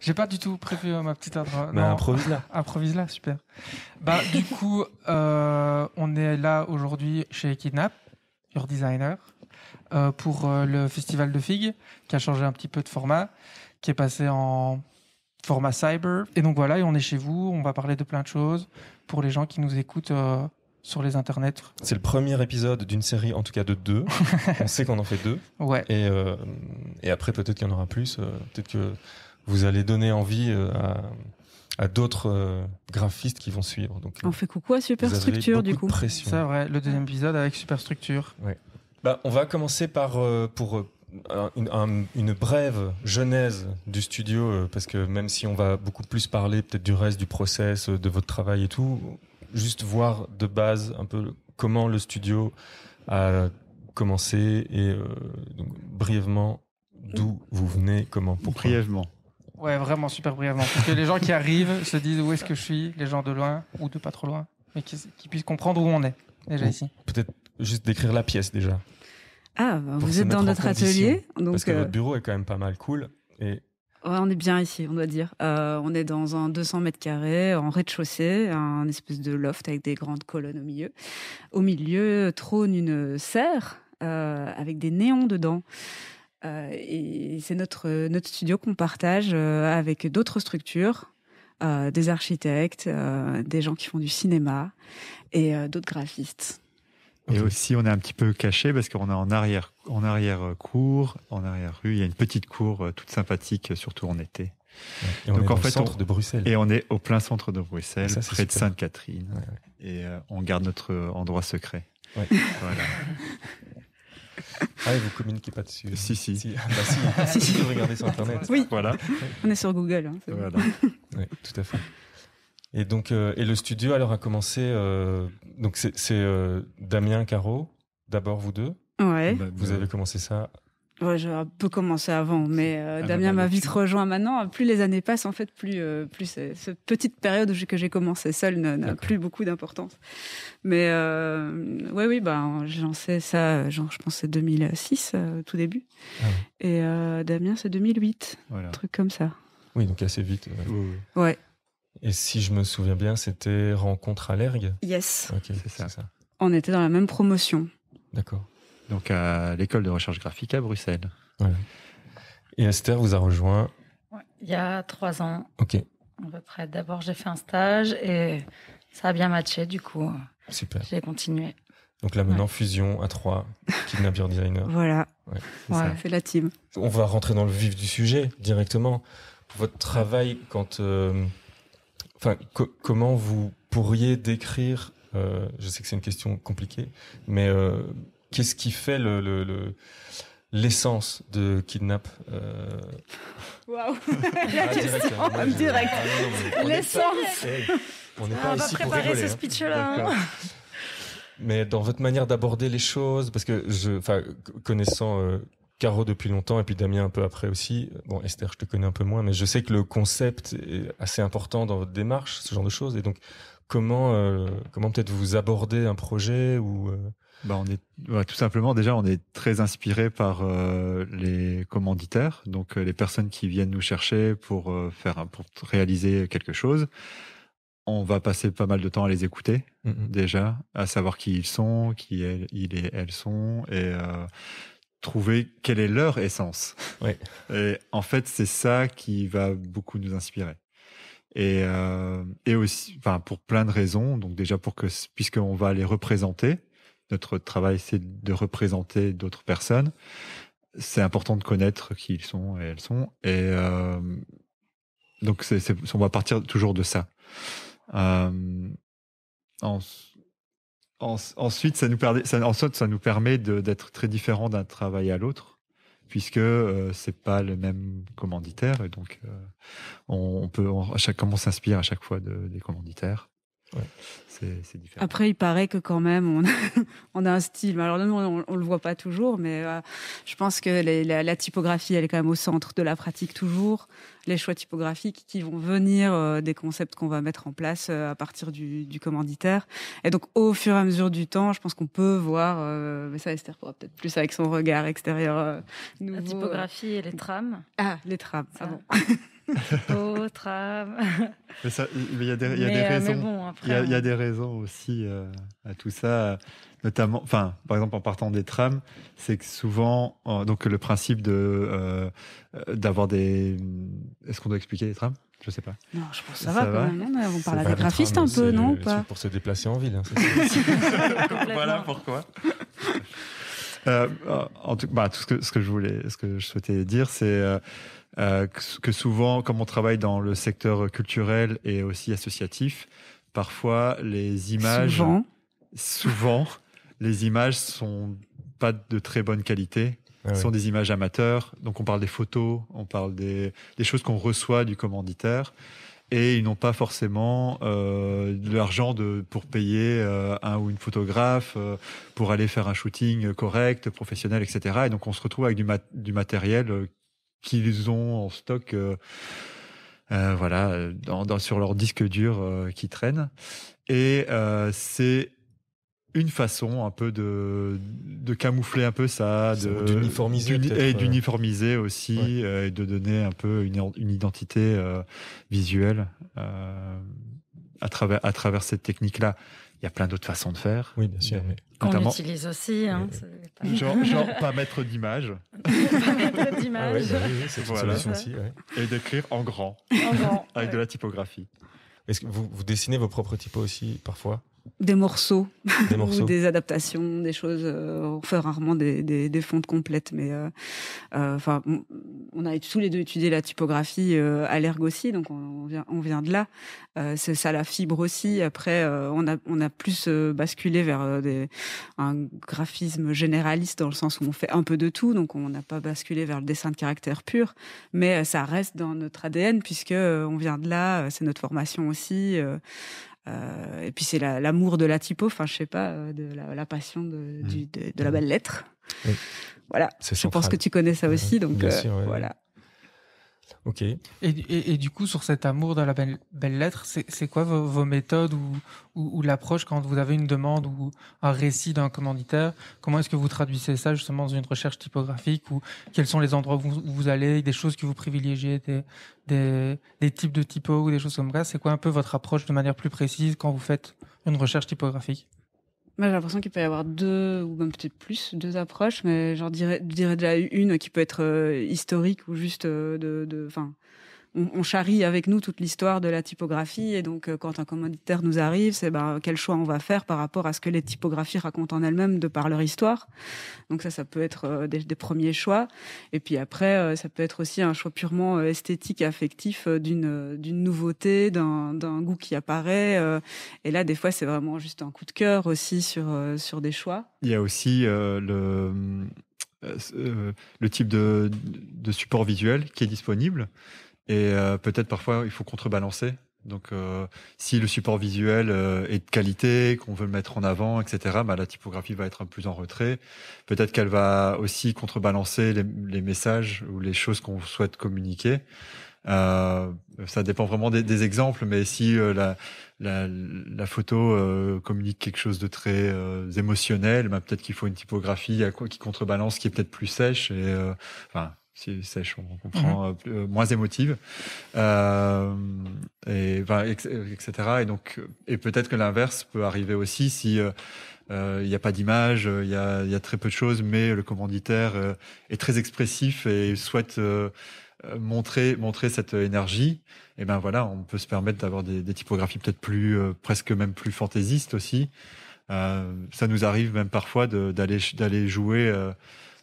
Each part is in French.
J'ai pas du tout prévu ma petite intro. Mais improvise là. Improvise là, super. Du coup, on est là aujourd'hui chez Kidnap, Your Designer, pour le festival de Figues, qui a changé un petit peu de format, qui est passé en format cyber. Et donc voilà, et on est chez vous, on va parler de plein de choses pour les gens qui nous écoutent sur les internets. C'est le premier épisode d'une série, en tout cas de 2. On sait qu'on en fait 2. Ouais. Et après, peut-être qu'il y en aura plus. Peut-être que vous allez donner envie à d'autres graphistes qui vont suivre. Donc, on fait coucou à Superstructure, du coup. C'est vrai, le deuxième épisode avec Superstructure. Ouais. On va commencer par pour une brève genèse du studio, parce que même si on va beaucoup plus parler peut-être du reste du process, de votre travail et tout, juste voir de base un peu comment le studio a commencé et donc brièvement d'où vous venez, comment, pourquoi. Brièvement. Ouais, vraiment super brièvement. Parce que les gens qui arrivent se disent où est-ce que je suis, les gens de loin ou de pas trop loin, mais qui puissent comprendre où on est déjà ici. Peut-être juste décrire la pièce déjà. Ah, vous êtes dans notre atelier. Donc, parce que votre bureau est quand même pas mal cool. Et... Ouais, on est bien ici, on doit dire. On est dans un 200 mètres carrés, en rez-de-chaussée, un espèce de loft avec des grandes colonnes au milieu. Au milieu trône une serre avec des néons dedans. Et c'est notre studio qu'on partage avec d'autres structures, des architectes, des gens qui font du cinéma et d'autres graphistes. Et aussi, on est un petit peu caché parce qu'on est en arrière-cour, en arrière-rue. Il y a une petite cour toute sympathique, surtout en été. Ouais. Et on est dans le centre de Bruxelles. Et on est au plein centre de Bruxelles, ça, près de super. Sainte-Catherine. Ouais. Et on garde notre endroit secret. Ouais. Voilà. Ah, et vous communiquez pas dessus? Si. Si. Si. Vous regardez sur Internet. Oui, voilà. On est sur Google. Hein, voilà. Oui, tout à fait. Et donc, et le studio alors a commencé. Donc c'est Damien, Caro, d'abord vous deux. Ouais. Vous avez commencé ça. Ouais, j'ai un peu commencé avant, mais Damien m'a vite rejoint maintenant. Plus les années passent, en fait, plus cette petite période que j'ai commencé seule n'a plus beaucoup d'importance. Mais oui, j'ai lancé ça, je pense que c'est 2006, tout début. Ah oui. Et Damien, c'est 2008, un truc comme ça. Oui, donc assez vite. Ouais. Et si je me souviens bien, c'était Rencontre à l'Ergue. Yes. Ok, c'est ça. On était dans la même promotion. D'accord. Donc à l'école de recherche graphique à Bruxelles. Voilà. Et Esther vous a rejoint il y a 3 ans. Ok. À peu près. D'abord, j'ai fait un stage et ça a bien matché, du coup. Super. J'ai continué. Donc là maintenant, fusion à 3, Kidnap Your Designer. Voilà. C'est la team. On va rentrer dans le vif du sujet directement. Votre travail, quand, comment vous pourriez décrire, je sais que c'est une question compliquée, mais qu'est-ce qui fait l'essence de Kidnap? Waouh. Direct. L'essence. On n'est pas ici pour rigoler. On va préparer ce speech-là. Mais dans votre manière d'aborder les choses, parce que connaissant Caro depuis longtemps et puis Damien un peu après aussi. Bon, Esther, je te connais un peu moins, mais je sais que le concept est assez important dans votre démarche, ce genre de choses. Et donc, comment peut-être vous abordez un projet ou on est tout simplement déjà on est très inspiré par les commanditaires, donc les personnes qui viennent nous chercher pour réaliser quelque chose. On va passer pas mal de temps à les écouter déjà, à savoir qui ils sont, qui ils et elles sont, et trouver quelle est leur essence. Ouais. Et en fait, c'est ça qui va beaucoup nous inspirer. Et aussi, pour plein de raisons. Donc déjà puisqu'on va les représenter, notre travail c'est de représenter d'autres personnes. C'est important de connaître qui ils sont et elles sont. Et donc on va partir toujours de ça. Ensuite, ça nous permet d'être très différents d'un travail à l'autre, puisque c'est pas le même commanditaire, et donc on s'inspire à chaque fois des commanditaires. Ouais. C'est différent. Après, il paraît que quand même, on a un style. Alors là, nous, on le voit pas toujours, mais je pense que la typographie, elle est quand même au centre de la pratique toujours. Les choix typographiques qui vont venir des concepts qu'on va mettre en place à partir du commanditaire. Et donc, au fur et à mesure du temps, je pense qu'on peut voir, mais ça, Esther pourra peut-être plus avec son regard extérieur nouveau. La typographie et les trames. Ah, les trames. Ça. Ah bon. Typo, tram. Mais il y a des raisons. Mais bon, après, Il y a des raisons aussi à tout ça, notamment, enfin, par exemple, en partant des trams, c'est que souvent, donc le principe d'avoir des. Est-ce qu'on doit expliquer les trams? Je sais pas. Non, je pense que ça va quand même. Non, on parle à Bah, des le graphistes tram, un peu, non ou c'est pas? pour se déplacer en ville. Hein, c'est ça. Voilà pourquoi. En tout, ce que je souhaitais dire, c'est que souvent, comme on travaille dans le secteur culturel et aussi associatif, parfois les images, souvent, les images sont pas de très bonne qualité. Ce sont des images amateurs. Donc on parle des photos, on parle des choses qu'on reçoit du commanditaire. Et ils n'ont pas forcément de l'argent pour payer un ou une photographe, pour aller faire un shooting correct, professionnel, etc. Et donc on se retrouve avec du matériel qu'ils ont en stock, voilà, sur leur disque dur qui traîne. Et c'est une façon un peu de camoufler un peu ça, d'uniformiser et d'uniformiser aussi, et de donner un peu une identité visuelle à travers cette technique-là. Il y a plein d'autres façons de faire. Oui, bien sûr. Mais... Qu'on utilise aussi. Hein, genre pas mettre d'image. Pas mettre d'image. Ah oui, c'est une solution aussi. Ouais. Et d'écrire en grand. Avec de la typographie. Est-ce que vous dessinez vos propres typos aussi, parfois? Des morceaux, ou des adaptations, des choses. On fait rarement des fontes complètes, mais enfin, on a tous les deux étudié la typographie à l'ERG aussi, donc on vient de là. C'est ça la fibre aussi. Après, on a plus basculé vers un graphisme généraliste dans le sens où on fait un peu de tout, donc on n'a pas basculé vers le dessin de caractère pur, mais ça reste dans notre ADN puisque on vient de là. C'est notre formation aussi. Et puis c'est l'amour de la typo, enfin je sais pas, de la passion de la belle lettre. Oui. Voilà. Je pense que tu connais ça aussi, donc bien sûr, voilà. Ok. Et du coup, sur cet amour de la belle lettre, c'est quoi vos méthodes ou l'approche quand vous avez une demande ou un récit d'un commanditaire? Comment est-ce que vous traduisez ça justement dans une recherche typographique, ou quels sont les endroits où vous allez, des choses que vous privilégiez, des types de typos ou des choses comme ça? C'est quoi un peu votre approche de manière plus précise quand vous faites une recherche typographique? Moi, j'ai l'impression qu'il peut y avoir deux, ou même peut-être plus, deux approches, mais j'en dirais déjà une qui peut être historique ou juste on charrie avec nous toute l'histoire de la typographie, et donc quand un commanditaire nous arrive, c'est quel choix on va faire par rapport à ce que les typographies racontent en elles-mêmes de par leur histoire. Donc ça peut être des premiers choix, et puis après ça peut être aussi un choix purement esthétique, affectif d'une nouveauté, d'un goût qui apparaît, et là des fois c'est vraiment juste un coup de cœur aussi sur des choix. Il y a aussi le type de support visuel qui est disponible. Et peut-être parfois il faut contrebalancer. Donc si le support visuel est de qualité, qu'on veut le mettre en avant, etc., la typographie va être un peu plus en retrait. Peut-être qu'elle va aussi contrebalancer les messages ou les choses qu'on souhaite communiquer. Ça dépend vraiment des exemples, mais si la photo communique quelque chose de très émotionnel, peut-être qu'il faut une typographie qui contrebalance, qui est peut-être plus sèche et si sèche, on comprend, moins émotive, etc. Et peut-être que l'inverse peut arriver aussi si il n'y a pas d'image, il y a très peu de choses, mais le commanditaire est très expressif et souhaite montrer cette énergie. Et voilà, on peut se permettre d'avoir des typographies peut-être plus presque même plus fantaisistes aussi. Ça nous arrive même parfois d'aller jouer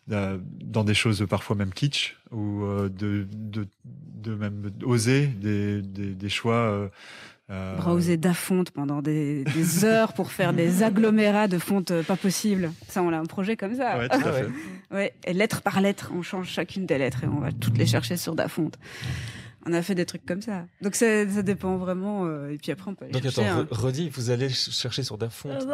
dans des choses parfois même kitsch, ou de même oser des choix. Browser d'afonte pendant des heures pour faire des agglomérats de fonte pas possible. Ça, on a un projet comme ça. Ouais, tout à fait. Ouais, et lettre par lettre, on change chacune des lettres et on va toutes les chercher sur Dafonte. On a fait des trucs comme ça. Donc ça dépend vraiment. Et puis après, on peut aller chercher. Donc attends, redis, vous allez chercher sur Dafonte.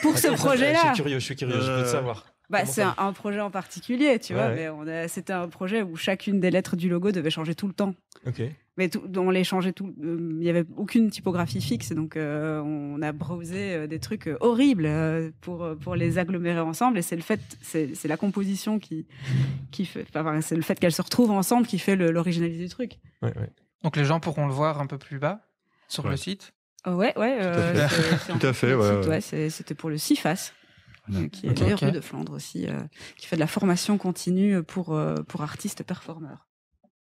Pour ce projet-là. Je suis curieux, je veux te savoir. C'est un projet en particulier, tu vois. Mais c'était un projet où chacune des lettres du logo devait changer tout le temps. Ok. Mais on les changeait tout. Il y avait aucune typographie fixe, donc on a browsé des trucs horribles pour les agglomérer ensemble. Et c'est la composition qui fait. Enfin, c'est le fait qu'elles se retrouvent ensemble qui fait l'originalité du truc. Ouais. Donc les gens pourront le voir un peu plus bas sur le site. Ouais, Tout à fait, ouais. C'était pour le CIFAS, qui est Ok. rue de Flandre aussi, qui fait de la formation continue pour artistes performeurs.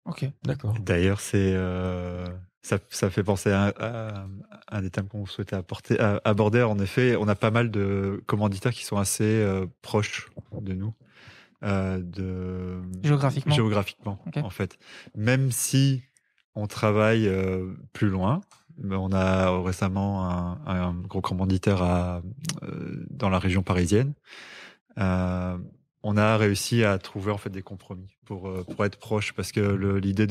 Ok. D'accord. D'ailleurs, ça fait penser à un des thèmes qu'on souhaitait aborder. En effet, on a pas mal de commanditaires qui sont assez proches de nous. Géographiquement, Okay. en fait. Même si on travaille plus loin, on a récemment un gros commanditaire dans la région parisienne. On a réussi à trouver en fait des compromis pour être proche, parce que l'idée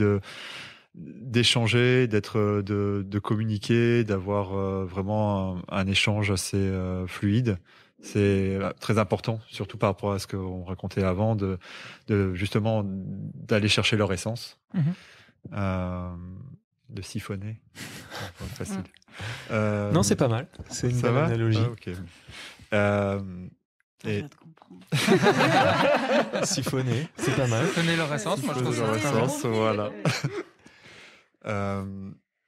d'échanger, de communiquer, d'avoir vraiment un échange assez fluide, c'est très important, surtout par rapport à ce qu'on racontait avant, de justement d'aller chercher leur essence, de siphonner. C'est facile. Non, c'est pas mal. C'est une bonne analogie. Je te comprends. Siphonner, c'est pas mal. Siphonner leur essence, moi je trouve ça très bien. Voilà.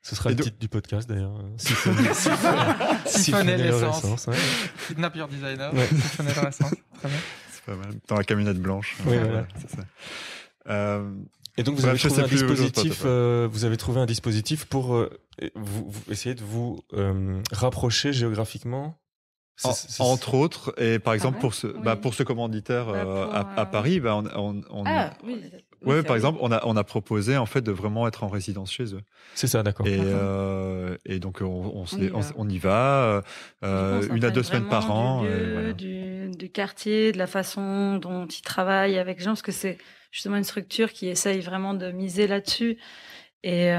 Ce sera le titre du podcast d'ailleurs. Siphonner l'essence. Ouais. Kidnap your designer. Ouais. Siphonner leur essence. Très bien. C'est pas mal. Dans la camionnette blanche. Oui, voilà. C'est ça. Et donc vous avez trouvé un dispositif. Vous avez trouvé un dispositif pour vous essayer de vous rapprocher géographiquement. Entre autres, et par exemple pour ce commanditaire à Paris, par exemple, on a proposé en fait de vraiment être en résidence chez eux. C'est ça, d'accord. Et donc on y va 1 à 2 semaines par an. Du quartier, de la façon dont ils travaillent avec les gens, parce que c'est justement une structure qui essaye vraiment de miser là-dessus. Et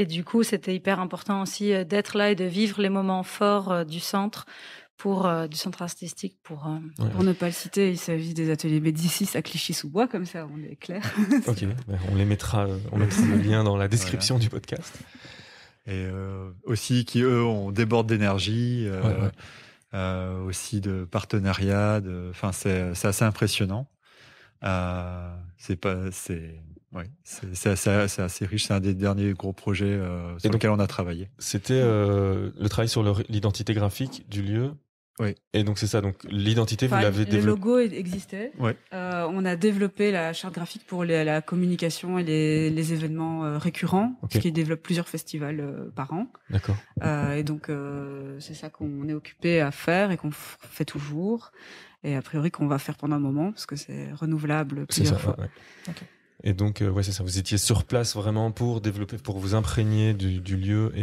du coup, c'était hyper important aussi d'être là et de vivre les moments forts du centre. Du centre artistique pour ne pas le citer, il s'agit des ateliers Médicis à Clichy-sous-Bois, comme ça on est clair. Ok, on mettra le lien dans la description du podcast. Et aussi qui eux on déborde d'énergie, aussi de partenariat, c'est assez impressionnant. C'est assez riche. C'est un des derniers gros projets sur lequel on a travaillé. C'était le travail sur l'identité graphique du lieu. Oui. Et donc c'est ça. Donc l'identité, vous l'avez développée. Le logo existait. Ouais. On a développé la charte graphique pour la communication et les événements récurrents, parce qu'ils développent plusieurs festivals par an. D'accord. Et donc c'est ça qu'on est occupé à faire et qu'on fait toujours. Et a priori qu'on va faire pendant un moment, parce que c'est renouvelable plusieurs fois. Ouais. Okay. Et donc, c'est ça. Vous étiez sur place vraiment pour développer, pour vous imprégner du lieu.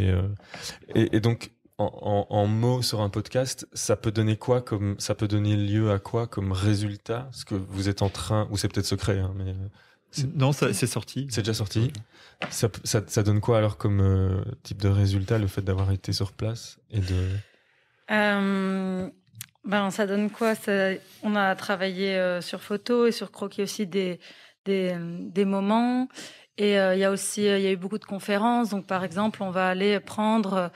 Et donc, en mots sur un podcast, ça peut donner lieu à quoi comme résultat? Ce que vous êtes en train, ou c'est peut-être secret, hein, mais. Non, c'est sorti. C'est déjà sorti. Ça donne quoi alors comme type de résultat, le fait d'avoir été sur place et de. Ça donne quoi? On a travaillé sur photo et sur croquis aussi des moments. Et il y a eu beaucoup de conférences. Donc, par exemple, on va aller prendre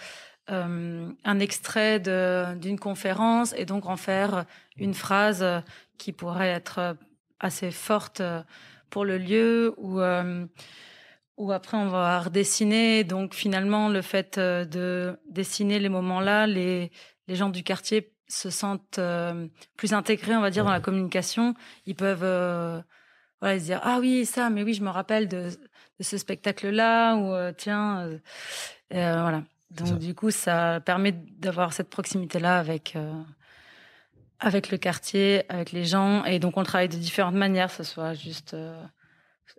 un extrait d'une conférence et donc en faire une phrase qui pourrait être assez forte pour le lieu, ou après on va redessiner. Donc, finalement, le fait de dessiner les moments-là, les gens du quartier se sentent plus intégrés, on va dire, dans la communication. Ils peuvent se dire ah oui, ça, mais oui, je me rappelle de ce spectacle-là, ou voilà. Donc du coup, ça permet d'avoir cette proximité-là avec le quartier, avec les gens. Et donc on travaille de différentes manières, que ce soit juste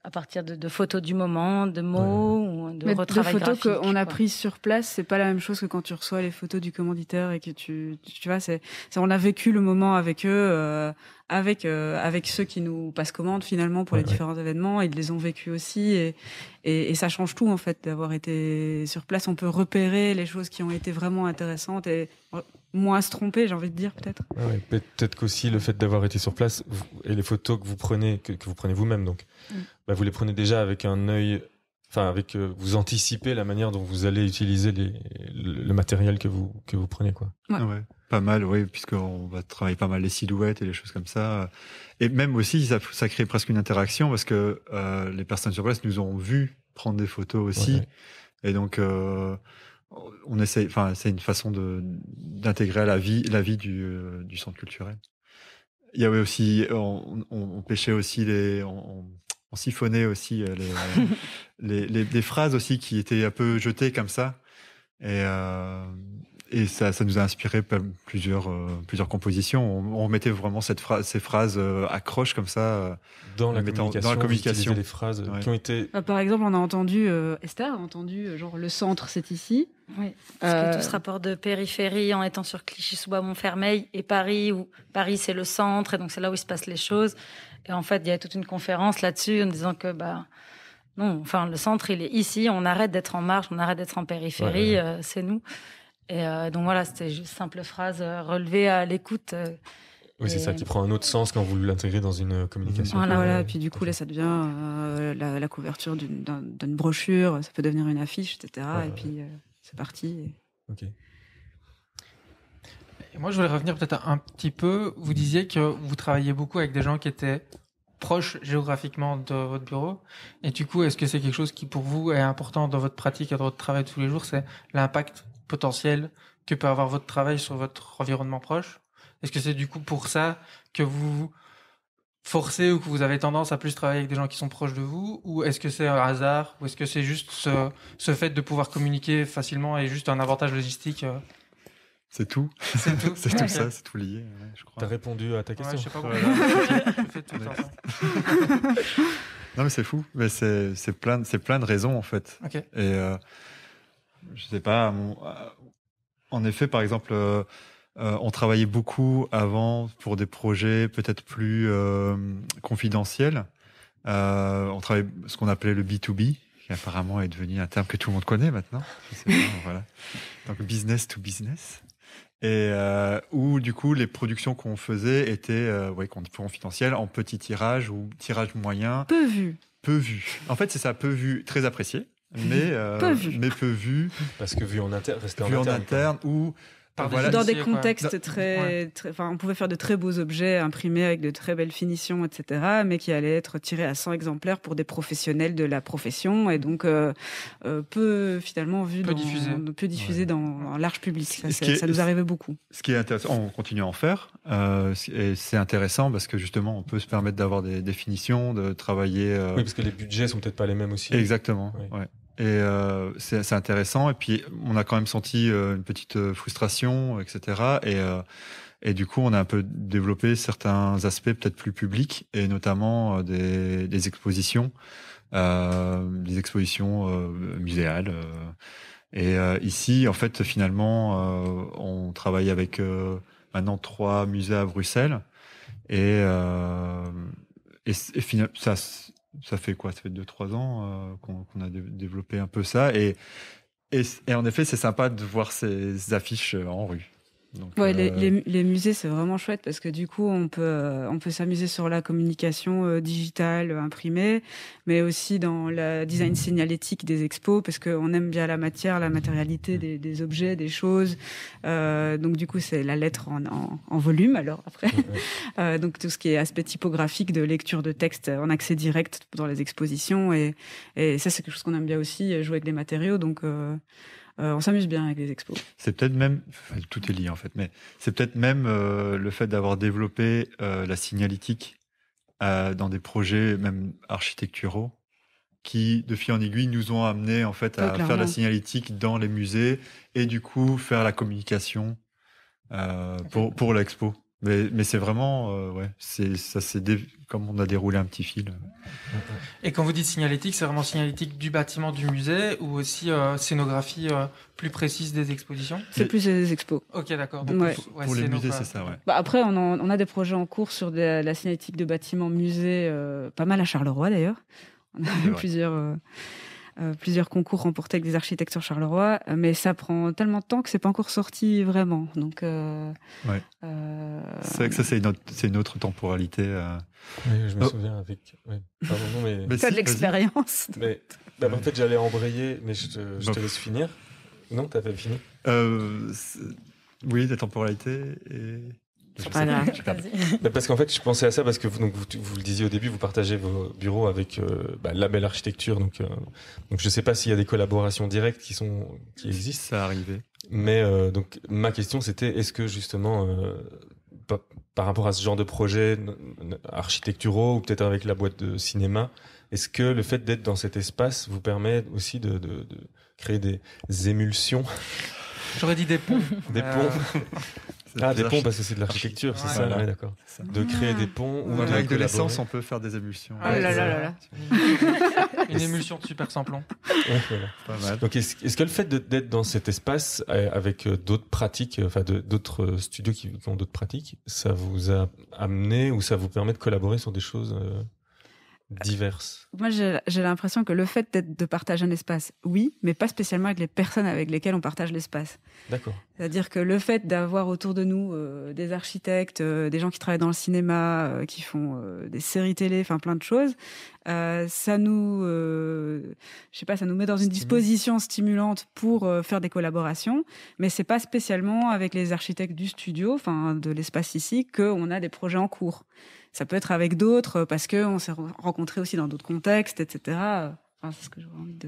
à partir de photos du moment, de mots, ou de retravail graphique. Les photos qu'on a prises sur place, c'est pas la même chose que quand tu reçois les photos du commanditaire et que tu vois, on a vécu le moment avec eux, avec ceux qui nous passent commande finalement pour les différents événements. Ils les ont vécus aussi, et ça change tout en fait d'avoir été sur place. On peut repérer les choses qui ont été vraiment intéressantes et moins se tromper, j'ai envie de dire peut-être. Peut-être qu'aussi le fait d'avoir été sur place et les photos que vous prenez, que vous prenez vous-même, donc vous les prenez déjà avec un œil, vous anticipez la manière dont vous allez utiliser le matériel que vous prenez, quoi. Ouais. pas mal, oui, puisqu'on va travailler pas mal les silhouettes et les choses comme ça. Et même aussi, ça crée presque une interaction parce que les personnes sur place nous ont vu prendre des photos aussi. Ouais. Et donc, on essaie, enfin, c'est une façon d'intégrer à la vie du centre culturel. Il y avait aussi, on pêchait aussi on siphonnait aussi les phrases aussi qui étaient un peu jetées comme ça. Et ça nous a inspiré plusieurs compositions. On mettait vraiment ces phrases accroches comme ça dans la communication. Les phrases qui ont été. Par exemple, on a entendu Esther a entendu genre le centre c'est ici. Oui. Parce que tout ce rapport de périphérie en étant sur Clichy-sous-Bois-Montfermeil et Paris, où Paris c'est le centre et donc c'est là où il se passe les choses. Et en fait, il y a toute une conférence là-dessus en disant que non, enfin le centre il est ici. On arrête d'être en marge, on arrête d'être en périphérie. C'est nous. Et donc voilà, c'était juste simple phrase relevée à l'écoute. Oui, c'est ça qui prend un autre sens quand vous l'intégrez dans une communication. Voilà. Et puis du coup, là, ça devient la couverture d'une brochure, ça peut devenir une affiche, etc. Et puis, c'est parti. Ok. Et moi, je voulais revenir peut-être un petit peu. Vous disiez que vous travailliez beaucoup avec des gens qui étaient proches géographiquement de votre bureau. Et du coup, est-ce que c'est quelque chose qui, pour vous, est important dans votre pratique et dans votre travail de tous les jours, c'est l'impact potentiel que peut avoir votre travail sur votre environnement proche? Est-ce que c'est du coup pour ça que vous forcez ou que vous avez tendance à plus travailler avec des gens qui sont proches de vous? Ou est-ce que c'est un hasard? Ou est-ce que c'est juste ce fait de pouvoir communiquer facilement et juste un avantage logistique? C'est tout. C'est tout. C'est tout ça, c'est tout lié, je crois. T'as répondu à ta question. Je sais pas pourquoi. Je fais tout le temps. Non, mais c'est fou. Mais c'est plein de raisons, en fait. Okay. Et je sais pas. En effet, par exemple, on travaillait beaucoup avant pour des projets peut-être plus confidentiels. On travaillait ce qu'on appelait le B2B, qui apparemment est devenu un terme que tout le monde connaît maintenant. Je sais pas, voilà. Donc business to business. Et où du coup les productions qu'on faisait étaient confidentielles, en petit tirage ou tirage moyen. Peu vu. En fait, c'est ça, peu vu, très apprécié, mais peu vu. Parce que vu en interne ou dans des contextes très, on pouvait faire de très beaux objets imprimés avec de très belles finitions, etc., mais qui allaient être tirés à 100 exemplaires pour des professionnels de la profession et donc peu finalement peu diffusé dans un large public. Ça nous arrivait beaucoup. Ce qui est intéressant, on continue à en faire, et c'est intéressant parce que justement, on peut se permettre d'avoir des définitions, de travailler. Oui, parce que les budgets sont peut-être pas les mêmes aussi. Exactement. Oui. Ouais. Et c'est intéressant. Et puis, on a quand même senti une petite frustration, etc. Et du coup, on a un peu développé certains aspects peut-être plus publics, et notamment des expositions, muséales. Et ici, en fait, finalement, on travaille avec maintenant 3 musées à Bruxelles. Et finalement, ça fait quoi? Ça fait 2-3 ans qu'on a développé un peu ça. Et en effet, c'est sympa de voir ces affiches en rue. Donc, les musées, c'est vraiment chouette parce que du coup, on peut s'amuser sur la communication digitale, imprimée, mais aussi dans le design signalétique des expos parce qu'on aime bien la matière, la matérialité des objets, des choses. Donc du coup, c'est la lettre en volume. Alors après, donc tout ce qui est aspect typographique de lecture de texte en accès direct dans les expositions et ça, c'est quelque chose qu'on aime bien aussi, jouer avec les matériaux. Donc on s'amuse bien avec les expos. C'est peut-être même, tout est lié en fait, mais c'est peut-être même le fait d'avoir développé la signalétique dans des projets même architecturaux qui, de fil en aiguille, nous ont amené en fait à faire la signalétique dans les musées et du coup faire la communication pour l'expo. Mais c'est vraiment, comme on a déroulé un petit fil. Et quand vous dites signalétique, c'est vraiment signalétique du bâtiment du musée ou aussi scénographie plus précise des expositions? C'est plus des expos. Ok, d'accord. Pour les musées, c'est ça, ouais. Après, on a des projets en cours sur la signalétique de bâtiments musées, pas mal à Charleroi d'ailleurs. On a plusieurs concours remportés avec des architectes sur Charleroi, mais ça prend tellement de temps que c'est pas encore sorti vraiment. Donc, c'est vrai que ça c'est une autre temporalité. Oui, je me souviens avec. Oui. Pardon, mais t'as de l'expérience. Mais en fait, j'allais embrayer, mais je te laisse finir. Non, t'as pas fini. Oui, des temporalités et... C'est pas grave. Parce qu'en fait, je pensais à ça parce que vous le disiez au début, vous partagez vos bureaux avec Label Architecture. Donc je sais pas s'il y a des collaborations directes qui existent. Ça arrivait. Mais donc ma question c'était est-ce que justement par rapport à ce genre de projet architecturaux ou peut-être avec la boîte de cinéma, est-ce que le fait d'être dans cet espace vous permet aussi de créer des émulsions? J'aurais dit des ponts. Des ponts. Des ponts parce que c'est de l'architecture, c'est ça, ouais, d'accord. De créer des ponts ou avec de collaborer. l'essence, on peut faire des émulsions. Oh là là. Une émulsion de super sans-plomb. Ouais, voilà. Pas mal. Donc est-ce que le fait d'être dans cet espace avec d'autres pratiques, enfin d'autres studios qui ont d'autres pratiques, ça vous a amené ou ça vous permet de collaborer sur des choses diverses? Moi, j'ai l'impression que le fait de partager un espace, oui, mais pas spécialement avec les personnes avec lesquelles on partage l'espace. D'accord. C'est-à-dire que le fait d'avoir autour de nous des architectes, des gens qui travaillent dans le cinéma, qui font des séries télé, enfin plein de choses, ça nous, ça nous met dans une disposition stimulante pour faire des collaborations. Mais c'est pas spécialement avec les architectes du studio, enfin de l'espace ici, qu'on a des projets en cours. Ça peut être avec d'autres parce qu'on s'est rencontrés aussi dans d'autres contextes, etc. Enfin, c'est ce que j'aurais envie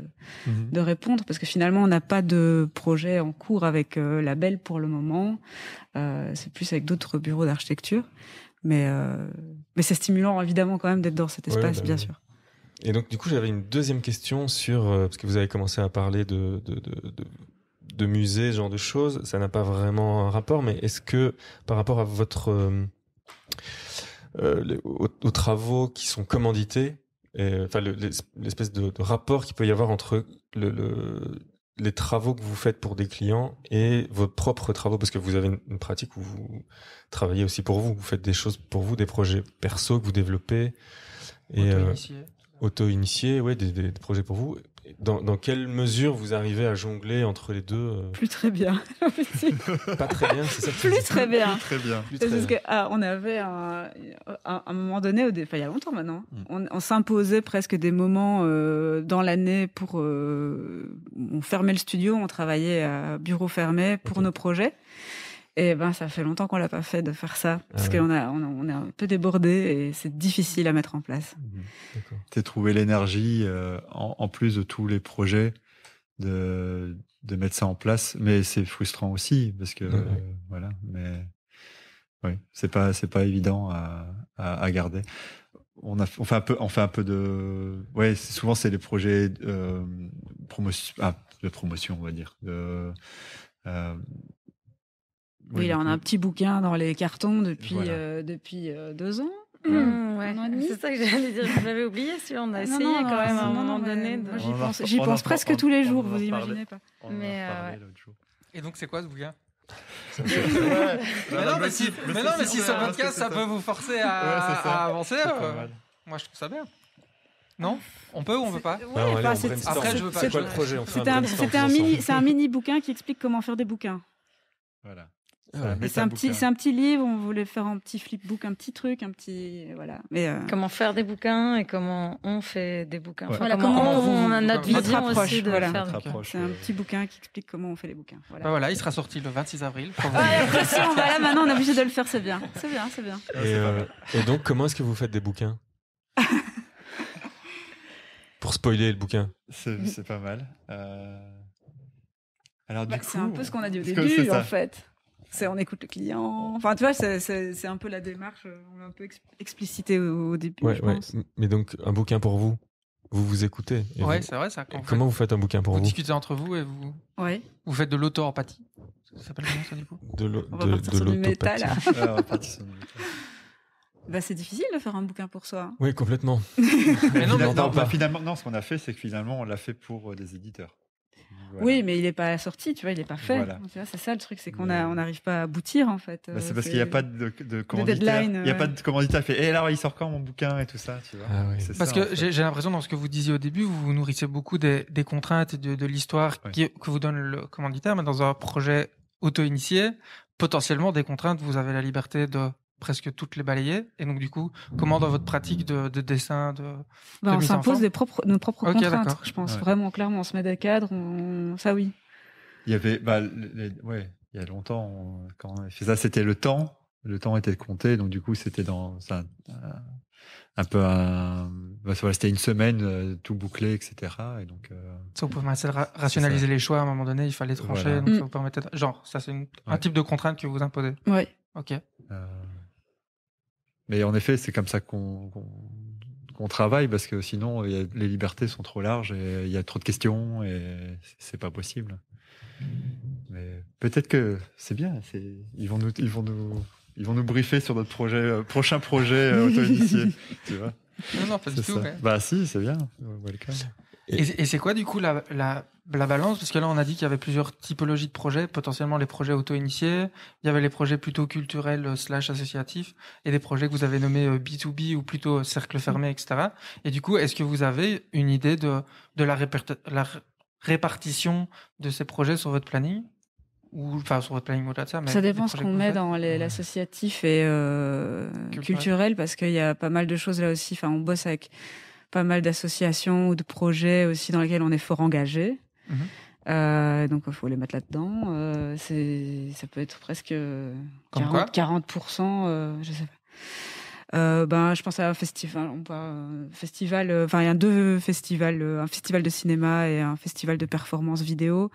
de répondre, parce que finalement, on n'a pas de projet en cours avec Label pour le moment. C'est plus avec d'autres bureaux d'architecture. Mais c'est stimulant, évidemment, quand même, d'être dans cet espace, bien sûr. Et donc, du coup, j'avais une deuxième question sur... parce que vous avez commencé à parler de musées, ce genre de choses. Ça n'a pas vraiment un rapport, mais est-ce que, par rapport à votre... aux travaux qui sont commandités, l'espèce de rapport qu'il peut y avoir entre les travaux que vous faites pour des clients et vos propres travaux, parce que vous avez une pratique où vous travaillez aussi pour vous faites des choses pour vous, des projets perso que vous développez et auto-initiés, ouais, des projets pour vous. Dans quelle mesure vous arrivez à jongler entre les deux Plus très bien. Pas très bien, c'est ça. Plus très bien. Très bien. Parce que on avait à un moment donné, il y a longtemps maintenant, on s'imposait presque des moments dans l'année pour on fermait le studio, on travaillait à bureau fermé pour nos projets. Et ça fait longtemps qu'on l'a pas fait de faire ça parce qu'on est un peu débordé et c'est difficile à mettre en place. D'accord. C'est trouver l'énergie en plus de tous les projets de mettre ça en place, mais c'est frustrant aussi parce que voilà. Mais oui, c'est pas évident à garder. On fait un peu de souvent c'est des projets de promotion, on va dire. Oui, là, on a un petit bouquin dans les cartons depuis 2 ans. C'est ça que j'allais dire. Je l'avais oublié, celui-là. On a essayé quand même à un moment donné. J'y pense presque tous les jours, vous imaginez pas. Et donc, c'est quoi ce bouquin? Mais si ce podcast, ça peut vous forcer à avancer, moi, je trouve ça bien. Non? On peut ou on veut pas? Après, je veux pas. C'est quoi le projet? C'est un mini bouquin qui explique comment faire des bouquins. Voilà. C'est un petit livre, on voulait faire un petit flipbook, un petit truc, voilà. Mais comment faire des bouquins et comment on fait des bouquins. Ouais. Voilà, comment on a notre vision aussi de faire des bouquins. C'est un petit bouquin qui explique comment on fait les bouquins. Voilà, il sera sorti le 26 avril. Voilà, maintenant on est obligé de le faire, c'est bien. Et donc, comment est-ce que vous faites des bouquins? Pour spoiler le bouquin. C'est pas mal. Alors, du coup, c'est un peu ce qu'on a dit au début, en fait. On écoute le client. Enfin, tu vois, c'est un peu la démarche. On l'a un peu explicité au début, je pense. Mais donc, un bouquin pour vous, vous écoutez. C'est vrai, ça. Comment vous faites un bouquin pour vous? Vous discutez entre vous et vous faites de l'auto-empathie. Ça s'appelle comment ça, du coup? On va partir sur du métal, là. On va partir sur du métal. C'est difficile de faire un bouquin pour soi. Oui, complètement. Mais finalement, ce qu'on a fait, c'est que finalement, on l'a fait pour des éditeurs. Voilà. Oui, mais il n'est pas sorti, tu vois, il n'est pas fait. Voilà. Tu vois, c'est ça le truc, c'est qu'on n'arrive pas à aboutir, en fait. C'est parce qu'il n'y a pas de commanditaire. Il n'y a pas de commanditaire qui fait « Et alors, il sort quand mon bouquin ?» et tout ça, tu vois. Parce que j'ai l'impression, dans ce que vous disiez au début, vous vous nourrissez beaucoup des contraintes et de l'histoire que vous donne le commanditaire, mais dans un projet auto-initié, potentiellement, des contraintes, vous avez la liberté de presque toutes les balayer. Et donc, du coup, comment dans votre pratique de dessin, on s'impose nos propres contraintes, je pense. Ouais. Vraiment, clairement, on se met des cadres, ça oui. Il y avait, il y a longtemps, quand on a fait ça, c'était le temps. Le temps était compté, donc du coup, c'était un peu voilà, c'était une semaine tout bouclé, etc. Et donc, Ça vous permettait de rationaliser les choix à un moment donné, il fallait trancher, Voilà. donc ça vous permettait genre, ça c'est un type de contrainte que vous imposez. Ouais. Ok. Mais en effet, c'est comme ça qu'on travaille, parce que sinon, les libertés sont trop larges et il y a trop de questions et c'est pas possible. Mais peut-être que c'est bien. Ils vont nous briefer sur notre prochain projet auto-initié. Tu vois. Non, pas du tout. Ouais. Bah si, c'est bien. Welcome. Et c'est quoi du coup la balance? Parce que là, on a dit qu'il y avait plusieurs typologies de projets, potentiellement les projets auto-initiés, il y avait les projets plutôt culturels / associatifs, et des projets que vous avez nommés B2B ou plutôt cercle fermé, etc. Et du coup, est-ce que vous avez une idée de la répartition de ces projets sur votre planning? Ou enfin sur votre planning au-delà de ça, mais ça dépend ce qu'on met dans l'associatif et culturel, parce qu'il y a pas mal de choses là aussi. Enfin, on bosse avec pas mal d'associations ou de projets aussi dans lesquels on est fort engagé. Donc il faut les mettre là-dedans. Ça peut être presque 40%, je sais pas. Je pense à un festival. Il y a 2 festivals, un festival de cinéma et un festival de performance vidéo.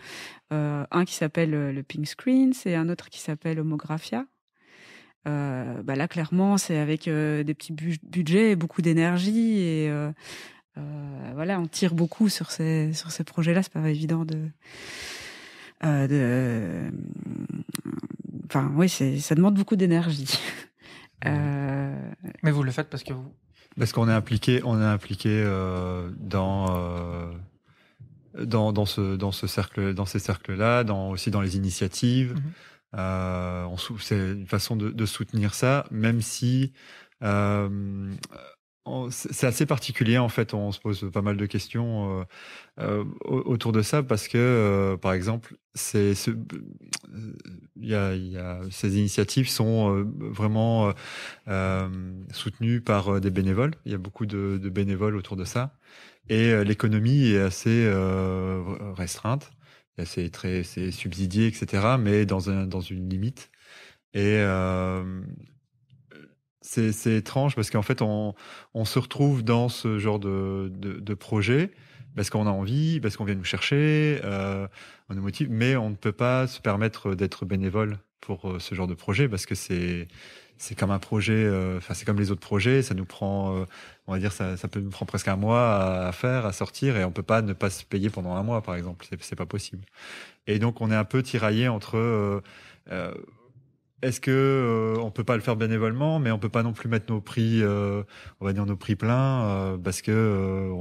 Un qui s'appelle le Pink Screens et un autre qui s'appelle Homographia. Là, clairement, c'est avec des petits budgets et beaucoup d'énergie. Et voilà, on tire beaucoup sur ces projets-là. C'est pas évident ça demande beaucoup d'énergie. Mais vous le faites parce qu'on est impliqué dans ce cercle, dans ces cercles-là, aussi dans les initiatives. C'est une façon de soutenir ça, même si c'est assez particulier en fait. On se pose pas mal de questions autour de ça, parce que par exemple, ces initiatives sont vraiment soutenues par des bénévoles. Il y a beaucoup de bénévoles autour de ça, et l'économie est assez restreinte. C'est subsidié, etc., mais dans une limite. Et c'est étrange, parce qu'en fait, on se retrouve dans ce genre de projet parce qu'on a envie, parce qu'on vient nous chercher, on nous motive, mais on ne peut pas se permettre d'être bénévole pour ce genre de projet, parce que c'est comme un projet, c'est comme les autres projets, ça nous prend, on va dire, ça peut nous prendre presque un mois à faire, à sortir, et on peut pas ne pas se payer pendant un mois, par exemple. C'est pas possible. Et donc, on est un peu tiraillé entre est-ce que on peut pas le faire bénévolement, mais on peut pas non plus mettre nos prix, on va dire nos prix pleins, parce que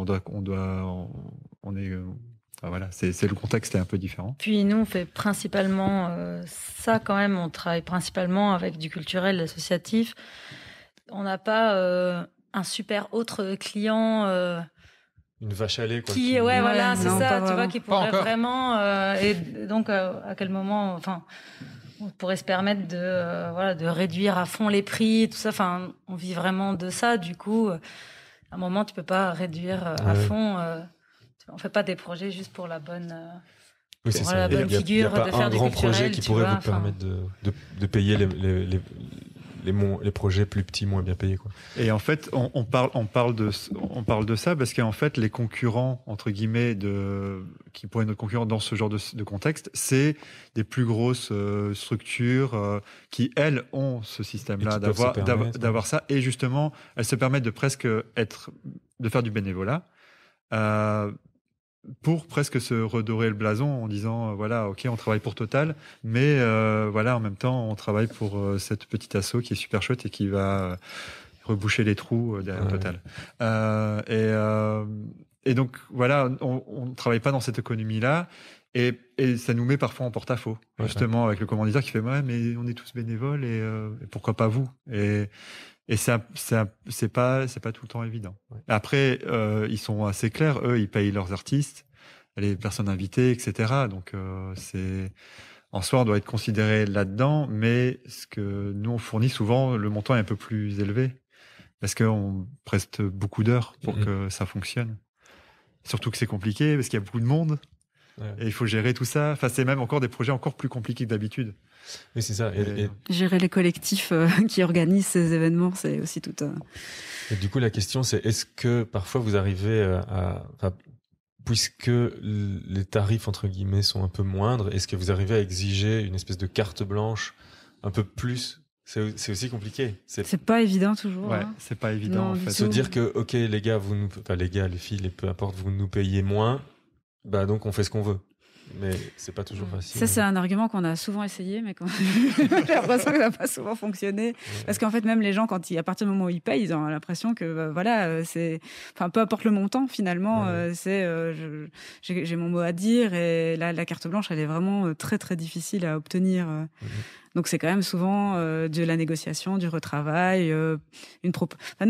voilà, c'est le contexte est un peu différent. Puis nous, on fait principalement ça quand même. On travaille principalement avec du culturel, l'associatif. On n'a pas un super autre client. Une vache à lait, quoi. Voilà, c'est non, ça, tu vois, qui pourrait vraiment. et donc à quel moment, enfin, on pourrait se permettre de réduire à fond les prix, tout ça. Enfin, on vit vraiment de ça. Du coup, à un moment, tu peux pas réduire à fond. On fait pas des projets juste pour la bonne. Oui, c'est ça. La bonne figure, il y a pas de faire un du grand culturel, projet qui pourrait vous permettre de payer les projets plus petits, moins bien payés, quoi. Et en fait, on parle de ça parce qu'en fait, les concurrents, entre guillemets, qui pourraient être nos concurrents dans ce genre de contexte, c'est des plus grosses structures qui, elles, ont ce système-là d'avoir ça. Et justement, elles se permettent de faire du bénévolat. Pour presque se redorer le blason en disant voilà, ok, on travaille pour Total, mais voilà, en même temps, on travaille pour cette petite asso qui est super chouette et qui va reboucher les trous derrière Total. Et donc voilà, on travaille pas dans cette économie-là, et ça nous met parfois en porte-à-faux, justement, avec le commanditaire qui fait ouais, mais on est tous bénévoles et pourquoi pas vous? Et ça c'est pas tout le temps évident. Après, ils sont assez clairs, eux, ils payent leurs artistes, les personnes invitées, etc. Donc en soi, on doit être considéré là-dedans, mais ce que nous on fournit souvent, le montant est un peu plus élevé parce qu'on preste beaucoup d'heures pour que ça fonctionne. Surtout que c'est compliqué parce qu'il y a beaucoup de monde. Ouais. Et il faut gérer tout ça. Enfin, c'est même encore des projets encore plus compliqués que d'habitude. Oui, c'est ça. Gérer les collectifs qui organisent ces événements, c'est aussi tout Et du coup, la question, c'est est-ce que parfois vous arrivez puisque les tarifs, entre guillemets, sont un peu moindres, est-ce que vous arrivez à exiger une espèce de carte blanche un peu plus? C'est aussi compliqué. C'est pas évident toujours. Ouais, hein. c'est pas évident Non, en du fait. tout. Se dire que, ok, les gars, les gars, les filles, peu importe, vous nous payez moins, bah donc on fait ce qu'on veut. Mais c'est pas toujours facile. Ça, c'est un argument qu'on a souvent essayé, mais j'ai l'impression que ça n'a pas souvent fonctionné. Parce qu'en fait, même les gens, à partir du moment où ils payent, ils ont l'impression que, peu importe le montant, finalement, j'ai mon mot à dire. Et la carte blanche, elle est vraiment très, très difficile à obtenir. Donc, c'est quand même souvent de la négociation, du retravail. Nous,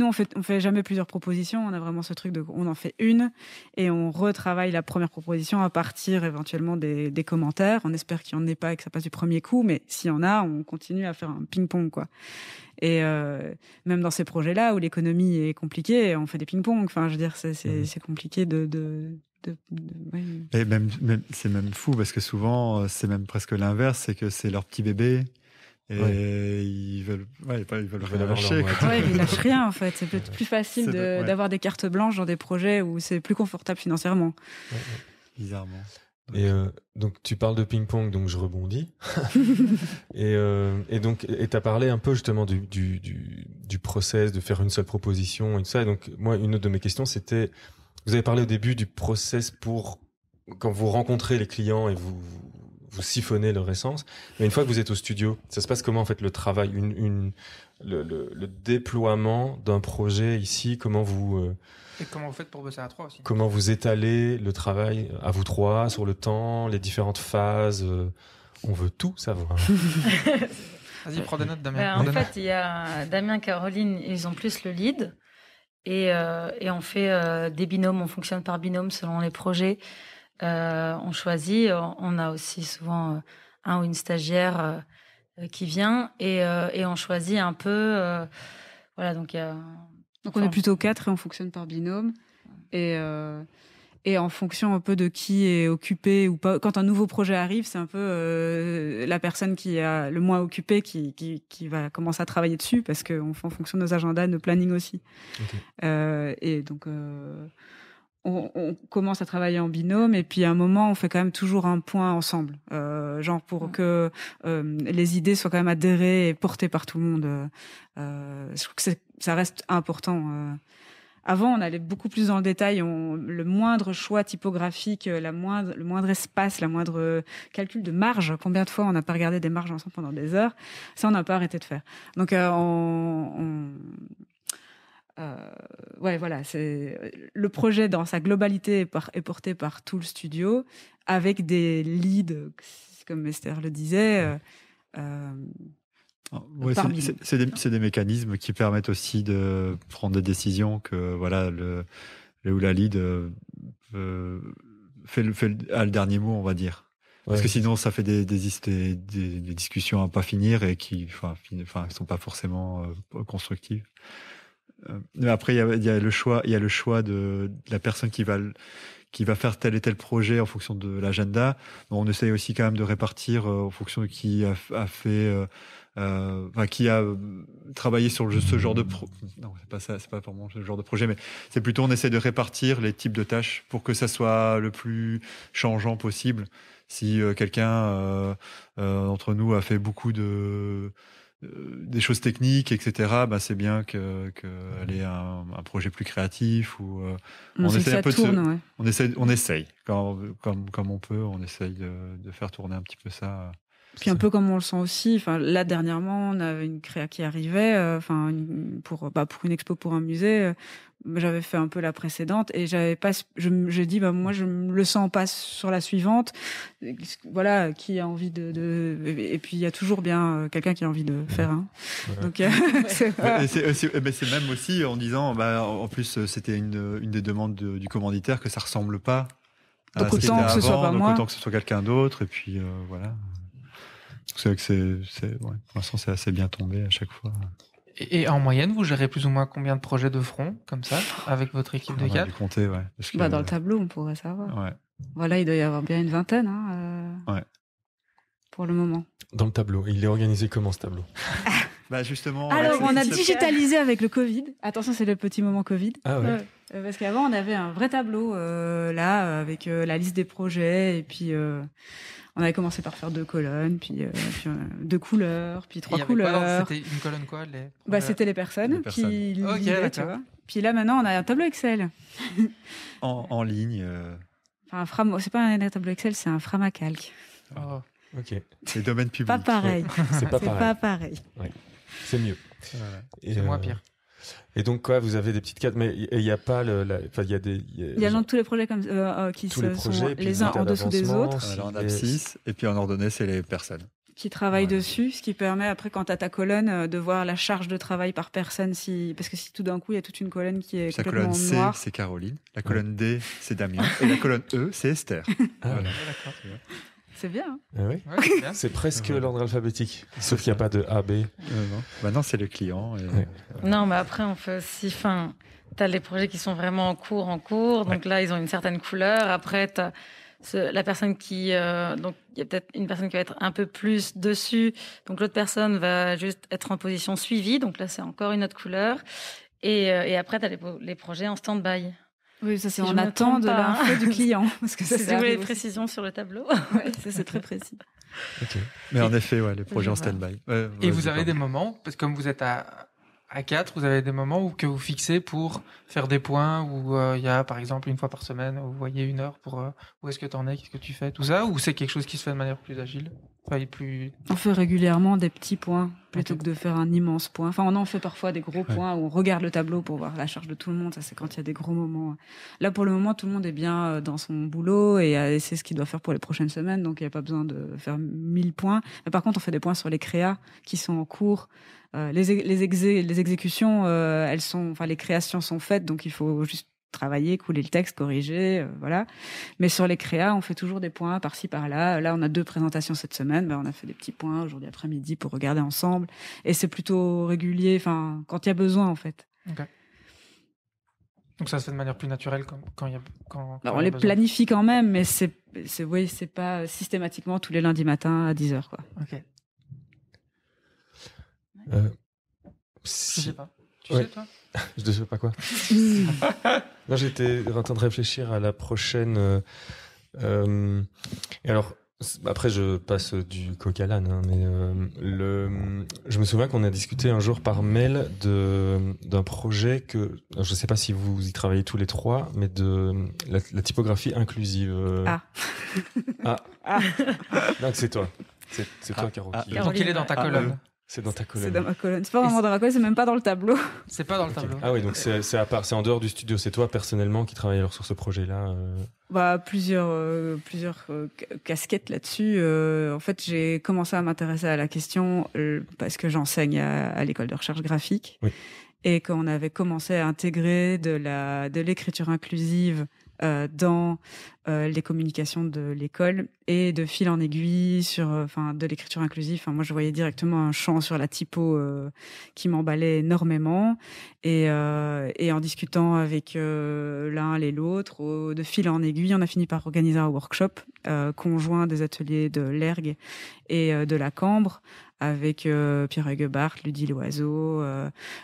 on fait jamais plusieurs propositions. On a vraiment ce truc on en fait une et on retravaille la première proposition à partir éventuellement des commentaires. On espère qu'il n'y en ait pas et que ça passe du premier coup, mais s'il y en a, on continue à faire un ping-pong, quoi. Et même dans ces projets-là où l'économie est compliquée, on fait des ping-pong. Enfin, je veux dire, c'est compliqué ouais. Et même, c'est même fou parce que souvent, c'est même presque l'inverse, c'est que c'est leur petit bébé. Et ils veulent rien lâcher. Ouais, ils lâchent rien en fait. C'est peut-être plus facile d'avoir des cartes blanches dans des projets où c'est plus confortable financièrement. Ouais. Bizarrement. Et donc tu parles de ping-pong, donc je rebondis. et donc t'as parlé un peu justement du process de faire une seule proposition et tout ça. Et donc moi, une autre de mes questions, c'était, vous avez parlé au début du process pour quand vous rencontrez les clients et vous siphonnez leur essence. Mais une fois que vous êtes au studio, ça se passe comment en fait le travail, le déploiement d'un projet ici, comment vous Et comment vous faites pour bosser à 3 aussi? Comment vous étalez le travail à vous trois sur le temps, les différentes phases? On veut tout savoir. Vas-y, prends des notes, Damien. En fait, il y a Damien, Caroline, ils ont plus le lead. Et on fait des binômes, on fonctionne par binôme selon les projets. On choisit, on a aussi souvent un ou une stagiaire qui vient et on choisit un peu. Voilà, donc on est plutôt 4 et on fonctionne par binôme. Et en fonction un peu de qui est occupé ou pas. Quand un nouveau projet arrive, c'est un peu la personne qui est le moins occupée qui va commencer à travailler dessus parce qu'on fait en fonction de nos agendas, de nos plannings aussi. Okay. Et donc, on commence à travailler en binôme et puis à un moment, on fait quand même toujours un point ensemble. Genre pour que les idées soient quand même adhérées et portées par tout le monde. Je trouve que ça reste important. Avant, on allait beaucoup plus dans le détail. Le moindre choix typographique, le moindre espace, la moindre calcul de marge. Combien de fois on n'a pas regardé des marges ensemble pendant des heures? Ça, on n'a pas arrêté de faire. Donc, voilà. Le projet dans sa globalité est porté par tout le studio, avec des leads, comme Esther le disait. C'est des mécanismes qui permettent aussi de prendre des décisions que voilà le ou la lead a le dernier mot, on va dire. Parce que sinon ça fait des discussions à pas finir et qui sont pas forcément constructives. Mais après il y a le choix de la personne qui va faire tel et tel projet en fonction de l'agenda. On essaye aussi quand même de répartir en fonction de qui a fait qui a travaillé sur ce genre de non, c'est pas ça, c'est pas vraiment ce genre de projet, mais c'est plutôt on essaie de répartir les types de tâches pour que ça soit le plus changeant possible. Si quelqu'un d'entre nous a fait beaucoup des choses techniques, etc., c'est bien qu'elle ait un projet plus créatif ou on essaie un peu on essaye comme on peut, on essaye de faire tourner un petit peu ça. Puis un peu comme on le sent aussi. Là dernièrement, on avait une créa qui arrivait, pour une expo pour un musée. J'avais fait un peu la précédente et j'ai dit moi je me le sens pas sur la suivante. Voilà, qui a envie et puis il y a toujours bien quelqu'un qui a envie de faire. Hein. Ouais. Donc c'est même aussi en disant en plus c'était une des demandes du commanditaire que ça ressemble pas. Donc autant que ce soit pas moi. Autant que ce soit quelqu'un d'autre et puis voilà. C'est vrai que pour l'instant, c'est assez bien tombé à chaque fois. Et en moyenne, vous gérez plus ou moins combien de projets de front, comme ça, avec votre équipe de 4? On a dû compter, ouais. Dans le tableau, on pourrait savoir. Ouais. Voilà, il doit y avoir bien une vingtaine Ouais. pour le moment. Dans le tableau. Et il est organisé comment ce tableau? Bah justement. Alors, on a c'est- digitalisé avec le Covid. Attention, c'est le petit moment Covid. Ah ouais. Parce qu'avant, on avait un vrai tableau, là, avec la liste des projets. Et puis, on avait commencé par faire 2 colonnes, puis 2 couleurs, puis 3 Il y avait quoi, alors couleurs. C'était une colonne quoi C'était les personnes Les personnes. qui Ok, lisaient, tu d'accord. vois. Puis là, maintenant, on a un tableau Excel. en ligne. Enfin, c'est pas un tableau Excel, c'est un Framacalc. Oh. Ok. Les domaines publics. Pas pareil. C'est pas C'est pareil. pas pareil. C'est mieux. Voilà. Et, C'est moins pire. Et donc quoi, vous avez des petites cartes, mais il n'y a pas enfin il y a des. Il y a donc tous les projets comme, qui tous les sont projets, puis les uns états en dessous des d'avancement, autres, Voilà, en et- abscisse, et puis en ordonnée, c'est les personnes. qui travaillent Voilà. dessus, ce qui permet après, quand tu as ta colonne, de voir la charge de travail par personne. Parce que si tout d'un coup, il y a toute une colonne qui est La complètement colonne C, noire. c'est Caroline. La colonne D, c'est Damien. Et la colonne E, c'est Esther. Ah, Voilà. D'accord. C'est bien. Hein. ah ouais. Ouais, c'est bien. C'est presque Ouais. l'ordre alphabétique, sauf qu'il n'y a pas de A, B. Non. Maintenant, c'est le client. Et, Ouais. Non, mais après, on fait aussi. Enfin, tu as les projets qui sont vraiment en cours. Donc là, ils ont une certaine couleur. Après, tu as la personne qui. Donc, il y a peut-être une personne qui va être un peu plus dessus. Donc, l'autre personne va juste être en position suivie. Donc là, c'est encore une autre couleur. Et après, tu as les projets en stand-by. Oui, ça, c'est Si on je me attend trompe de pas, hein. l'info du client. Parce que ça, Si ça vous voulez arrive des aussi. précisions sur le tableau. Ouais, ça, c'est très précis. Ok. Mais en effet, ouais, les projets en Voilà. stand-by. Et vous avez des moments, parce que comme vous êtes à 4, vous avez des moments où que vous fixez pour faire des points, où il y a par exemple une fois par semaine, où vous voyez 1 heure pour où est-ce que tu en es, qu'est-ce que tu fais, tout ça, ou c'est quelque chose qui se fait de manière plus agile, enfin, et plus... On fait régulièrement des petits points plutôt Ok. que de faire un immense point. Enfin, on en fait parfois des gros Ouais. points où on regarde le tableau pour voir la charge de tout le monde. Ça, c'est quand il y a des gros moments. Là, pour le moment, tout le monde est bien dans son boulot et c'est ce qu'il doit faire pour les prochaines semaines. Donc, il n'y a pas besoin de faire 1000 points. Mais par contre, on fait des points sur les créas qui sont en cours. Les exécutions, les créations sont faites, donc il faut juste travailler, couler le texte, corriger, voilà. Mais sur les créas, on fait toujours des points par-ci, par-là. Là, on a 2 présentations cette semaine. On a fait des petits points aujourd'hui après-midi pour regarder ensemble. Et c'est plutôt régulier, enfin, quand il y a besoin, en fait. Donc ça se fait de manière plus naturelle quand il y a... Quand Alors, il on y a les besoin. planifie quand même, mais c'est pas systématiquement tous les lundis matins à 10h, quoi. Ok. Je Si- sais pas. Tu Ouais. sais, toi Je ne sais pas quoi. Non, j'étais en train de réfléchir à la prochaine. Et alors, après, je passe du coq à l'âne, hein, mais je me souviens qu'on a discuté un jour par mail d'un projet que je ne sais pas si vous y travaillez tous les 3, mais de la typographie inclusive. Ah. Non, c'est toi. C'est toi, Caro. Ah. qui- Caroline, Donc il est dans ta Ah, colonne. C'est dans ta C'est colonne. dans ma colonne. C'est pas vraiment dans ma colonne, c'est même pas dans le tableau. C'est pas dans le Ok. tableau. Ah oui, donc c'est à part, c'est en dehors du studio. C'est toi personnellement qui travaille alors sur ce projet-là. Plusieurs casquettes là-dessus. En fait, j'ai commencé à m'intéresser à la question parce que j'enseigne à l'école de recherche graphique. Oui. Et qu'on avait commencé à intégrer de l'écriture inclusive dans les communications de l'école et de fil en aiguille de l'écriture inclusive. Moi, je voyais directement un champ sur la typo qui m'emballait énormément. Et en discutant avec l'un et l'autre, de fil en aiguille, on a fini par organiser un workshop conjoint des ateliers de l'ERG et de la Cambre avec Pierre Huguebart, Ludie Loiseau,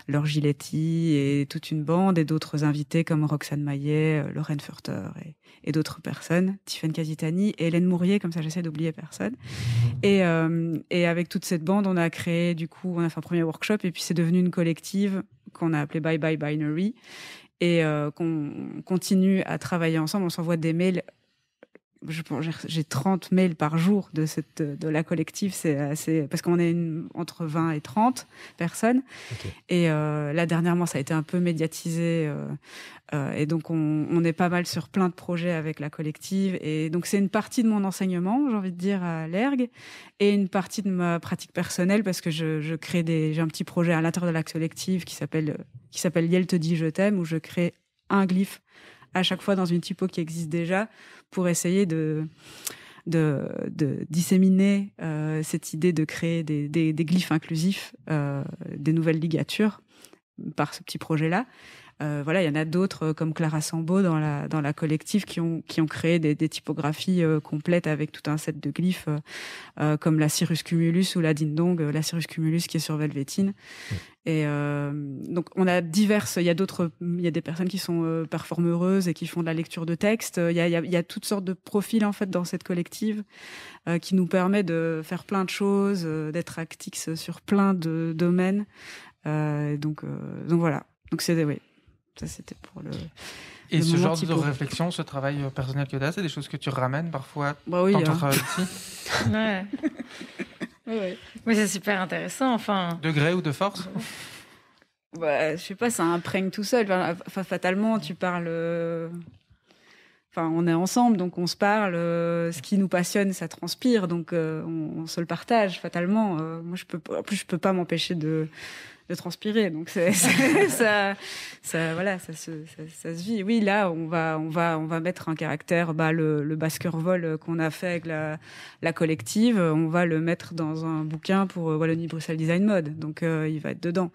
Laure Giletti et toute une bande et d'autres invités comme Roxane Maillet, Lorraine Furter et d'autres personnes, Tiffaine Casitani et Hélène Mourier, comme ça j'essaie d'oublier personne. Et avec toute cette bande, on a créé, du coup, on a fait un premier workshop et puis c'est devenu une collective qu'on a appelée Bye Bye Binary et qu'on continue à travailler ensemble. On s'envoie des mails. J'ai 30 mails par jour de la collective, c'est assez, parce qu'on est entre 20 et 30 personnes. Ok. Et là, dernièrement, ça a été un peu médiatisé. Et donc, on est pas mal sur plein de projets avec la collective. Et donc, c'est une partie de mon enseignement, j'ai envie de dire, à l'ERG, et une partie de ma pratique personnelle, parce que j'ai un petit projet à l'intérieur de la collective qui s'appelle Yel te dit je t'aime, où je crée un glyphe à chaque fois dans une typo qui existe déjà, pour essayer de disséminer cette idée de créer des glyphes inclusifs, des nouvelles ligatures par ce petit projet-là. Voilà, il y en a d'autres comme Clara Sambo dans la collective qui ont créé des typographies complètes avec tout un set de glyphes comme la Cirrus Cumulus ou la Ding-Dong, la Cirrus Cumulus qui est sur Velvetine. Et donc on a diverses. Il y a des personnes qui sont performeuses et qui font de la lecture de texte. Il y a toutes sortes de profils en fait dans cette collective qui nous permet de faire plein de choses, d'être actifs sur plein de domaines. Donc voilà. Donc oui. Ça, c'était pour le. Et le ce moment genre de typo. réflexion, ce travail personnel que tu as, c'est des choses que tu ramènes parfois Bah oui, dans ton hein. travail ici? Ouais. Ouais. Oui, c'est super intéressant. Enfin, De gré ou de force? Bah, je sais pas, ça imprègne tout seul. Enfin, fatalement, tu parles. Enfin, on est ensemble, donc on se parle. Ce qui nous passionne, ça transpire, donc on se le partage fatalement. Moi, en plus, je peux pas m'empêcher de transpirer, donc ça voilà, ça se vit. Oui, là, on va mettre un caractère, le Basker Vol qu'on a fait avec la collective, on va le mettre dans un bouquin pour Wallonie-Bruxelles Design Mode, donc il va être dedans.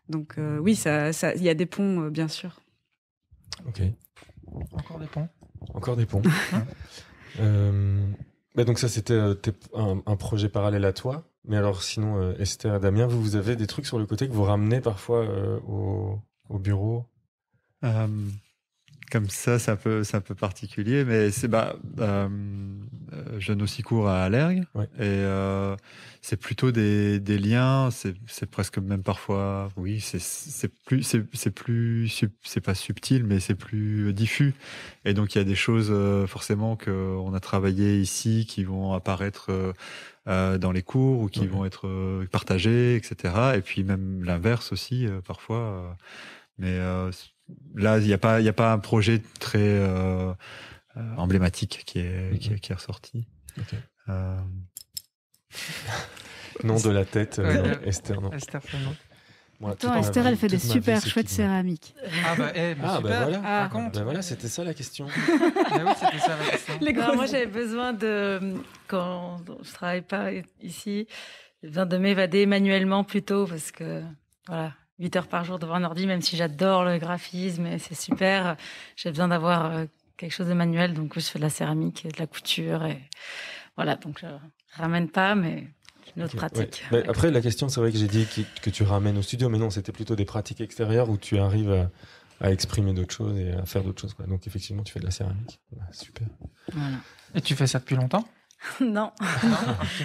Donc oui, il y a des ponts, bien sûr. Ok. Encore des ponts. Encore des ponts. Donc ça, c'était un projet parallèle à toi. Mais alors sinon, Esther et Damien, vous avez des trucs sur le côté que vous ramenez parfois au bureau? Comme ça, c'est un peu particulier, mais c'est je donne aussi cours à Allergue, Ouais. et c'est plutôt des liens. C'est presque même parfois, oui, c'est pas subtil, mais c'est plus diffus. Et donc il y a des choses forcément qu'on a travaillé ici qui vont apparaître dans les cours ou qui vont être partagées, etc. Et puis même l'inverse aussi parfois. Mais là, il y a pas un projet très emblématique qui est ressorti. Ok. Euh, Non, de la tête, Ouais, non, ouais. Esther, non. Esther, c'est non. Moi, Attends, toute ma Esther, vie- elle fait des toute ma vie, super c'est chouettes Kidna. céramiques. Ah bah, super. voilà. Ah. Raconte. Voilà, c'était ça la question. Ah oui, c'était ça la question. non, moi, j'avais besoin quand je travaille pas ici, j'ai besoin de m'évader manuellement plutôt parce que, voilà, 8 heures par jour devant un ordi, même si j'adore le graphisme et c'est super, j'ai besoin d'avoir quelque chose de manuel. Donc, je fais de la céramique, de la couture et voilà. Donc, je ramène pas, mais une autre Ok, pratique. ouais. Mais après, la question, c'est vrai que j'ai dit que tu ramènes au studio, mais non, c'était plutôt des pratiques extérieures où tu arrives à exprimer d'autres choses et à faire d'autres choses, quoi. Donc, effectivement, tu fais de la céramique. Ouais, super. Voilà. Et tu fais ça depuis longtemps? Non,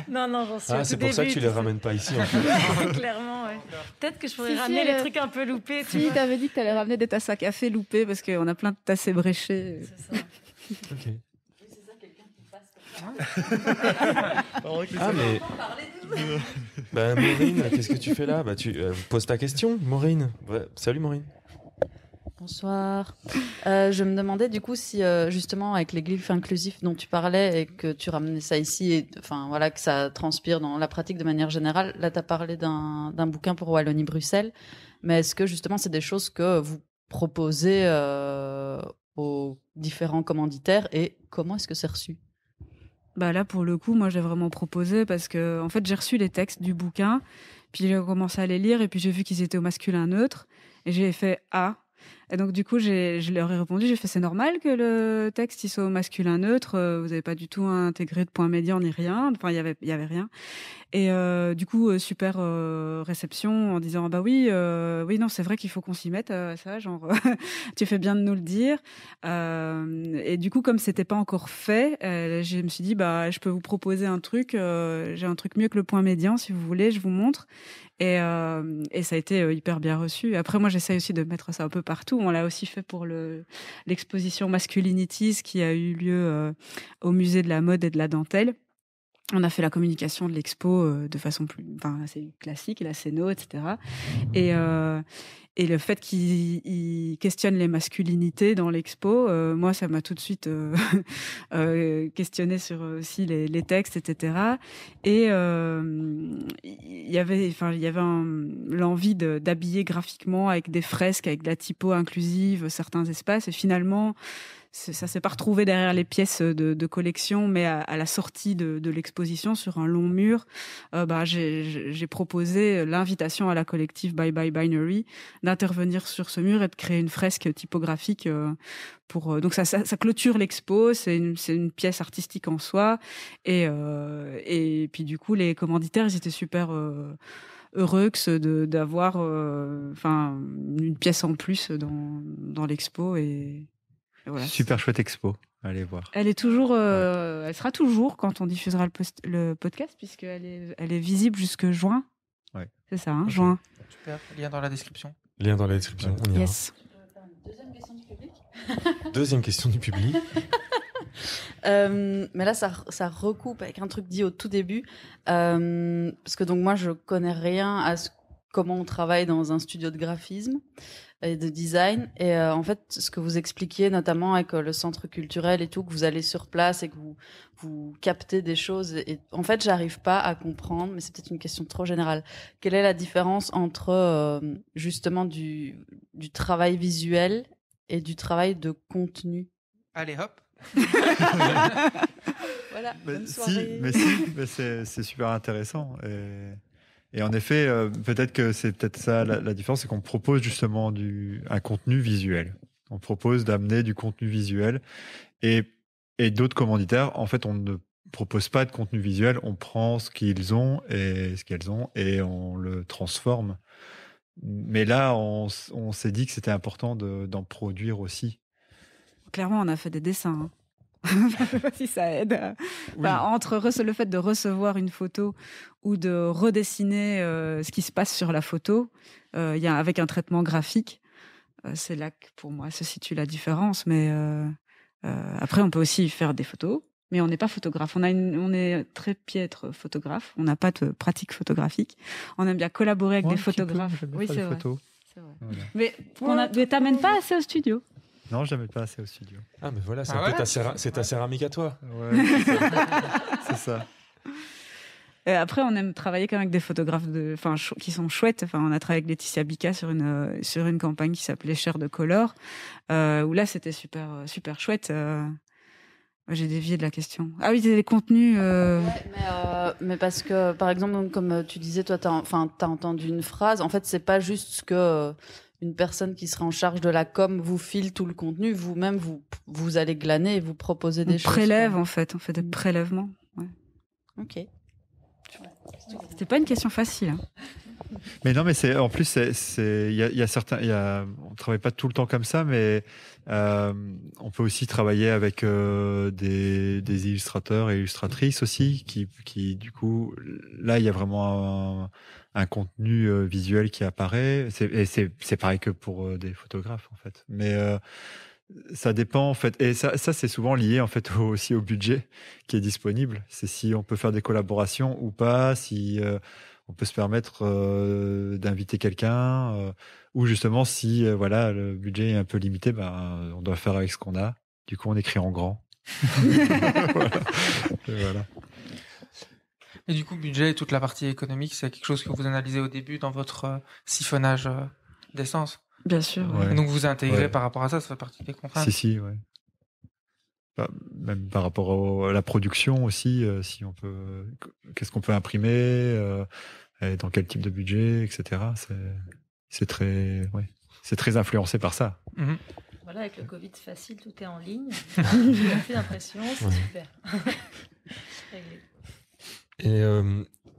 non, j'en suis au C'est tout pour ça que début, tu les ramènes pas ici, en fait. Ouais, clairement, ouais. Peut-être que je pourrais Si, ramener elle- les trucs un peu loupés. tu Si, vois. t'avais dit que t'allais ramener des tasses à café loupées parce qu'on a plein de tasses ébréchées. C'est ça. Ok. Ah, mais. Maureen, qu'est-ce que tu fais là? Tu poses ta question, Maureen. Ouais, salut, Maureen. Bonsoir. Je me demandais du coup si justement avec les glyphes inclusifs dont tu parlais et que tu ramenais ça ici et enfin voilà que ça transpire dans la pratique de manière générale. Là, tu as parlé d'un bouquin pour Wallonie-Bruxelles, mais est-ce que justement c'est des choses que vous proposez aux différents commanditaires et comment est-ce que c'est reçu? Bah là, pour le coup, moi, j'ai vraiment proposé parce que, en fait, j'ai reçu les textes du bouquin, puis j'ai commencé à les lire et puis j'ai vu qu'ils étaient au masculin neutre et j'ai fait ah. Et donc, du coup, je leur ai répondu, j'ai fait c'est normal que le texte il soit au masculin neutre, vous n'avez pas du tout intégré de point médian ni rien, enfin, il y avait rien. Et du coup, super réception en disant bah oui, non, c'est vrai qu'il faut qu'on s'y mette à ça, genre tu fais bien de nous le dire. Et du coup, comme c'était pas encore fait, je me suis dit bah je peux vous proposer un truc. J'ai un truc mieux que le point médian, si vous voulez, je vous montre. Et ça a été hyper bien reçu. Après, moi, j'essaie aussi de mettre ça un peu partout. On l'a aussi fait pour l'exposition Masculinities qui a eu lieu au musée de la mode et de la dentelle. On a fait la communication de l'expo de façon assez classique, la scéno, etc. Et le fait qu'il questionne les masculinités dans l'expo, moi, ça m'a tout de suite questionné sur aussi les textes, etc. Et il y avait l'envie d'habiller graphiquement avec des fresques, avec de la typo inclusive, certains espaces. Et finalement, ça s'est pas retrouvé derrière les pièces de collection, mais à la sortie de l'exposition sur un long mur, j'ai proposé l'invitation à la collective Bye Bye Binary d'intervenir sur ce mur et de créer une fresque typographique donc ça clôture l'expo. C'est une pièce artistique en soi et puis du coup les commanditaires ils étaient super heureux d'avoir une pièce en plus dans l'expo et voilà. Super chouette expo, allez voir. Elle est toujours, elle sera toujours quand on diffusera le podcast puisqu'elle est visible jusque juin. Ouais. C'est ça, hein, Okay. juin. Super, lien dans la description. Lien dans la description, on y Yes. Deuxième question du public. va. Deuxième question du public. Mais là, ça recoupe avec un truc dit au tout début, parce que donc moi, je connais rien à comment on travaille dans un studio de graphisme et de design. Et en fait, ce que vous expliquiez, notamment avec le centre culturel et tout, que vous allez sur place et que vous captez des choses. Et en fait, j'arrive pas à comprendre, mais c'est peut-être une question trop générale. Quelle est la différence entre justement du travail visuel et du travail de contenu? Allez hop. Voilà, Mais bonne soirée. mais c'est super intéressant. Et en effet, peut-être que c'est peut-être ça la différence, c'est qu'on propose justement un contenu visuel. On propose d'amener du contenu visuel et d'autres commanditaires, en fait, on ne propose pas de contenu visuel, on prend ce qu'ils ont et ce qu'elles ont et on le transforme. Mais là, on s'est dit que c'était important d'en produire aussi. Clairement, on a fait des dessins. Je sais pas si ça aide. Oui. Entre le fait de recevoir une photo ou de redessiner ce qui se passe sur la photo, avec un traitement graphique, c'est là que pour moi se situe la différence. Mais après, on peut aussi faire des photos, mais on n'est pas photographe. On est très piètre photographe. On n'a pas de pratique photographique. On aime bien collaborer avec Moi, des un petit peu, photographes. j'aime bien Oui, faire c'est des vrai. photos. C'est vrai. Voilà. Mais t'amènes pas assez au studio. Non, je n'aime pas assez au studio. Ah, mais voilà, c'est Ah un peu ouais c'est ta céramique à toi. Ouais, c'est ça. Et après, on aime travailler quand même avec des photographes qui sont chouettes. Enfin, on a travaillé avec Laetitia Bica sur une campagne qui s'appelait Chair de Color, où là, c'était super, super chouette. J'ai dévié de la question. Ah oui, les contenus. Mais parce que, par exemple, donc, comme tu disais, toi, t'as entendu une phrase. En fait, c'est pas juste ce que une personne qui sera en charge de la com vous file tout le contenu. Vous-même, vous allez glaner et vous proposer des On choses. prélève, en fait. On fait des prélèvements. Ouais. Ok. C'était pas une question facile. Hein. Mais non, mais en plus, il y a certains, on travaille pas tout le temps comme ça, mais on peut aussi travailler avec des illustrateurs et illustratrices aussi, qui du coup, là, il y a vraiment un contenu visuel qui apparaît. C'est pareil que pour des photographes, en fait. Mais ça dépend, en fait. Et ça c'est souvent lié, en fait, aussi au budget qui est disponible. C'est si on peut faire des collaborations ou pas, si on peut se permettre d'inviter quelqu'un, ou justement, si voilà, le budget est un peu limité, on doit faire avec ce qu'on a. Du coup, on écrit en grand. Voilà. Et du coup, budget et toute la partie économique, c'est quelque chose que vous analysez au début dans votre siphonnage d'essence. Bien sûr. Ouais. Et donc vous intégrez Ouais. par rapport à ça fait partie des contraintes. Si, ouais. Même par rapport à la production aussi, si on peut, qu'est-ce qu'on peut imprimer, et dans quel type de budget, etc. C'est très influencé par ça. Mhm. Voilà, avec le Covid facile, tout est en ligne. J'ai fait l'impression, c'est Ouais. super. Réglé.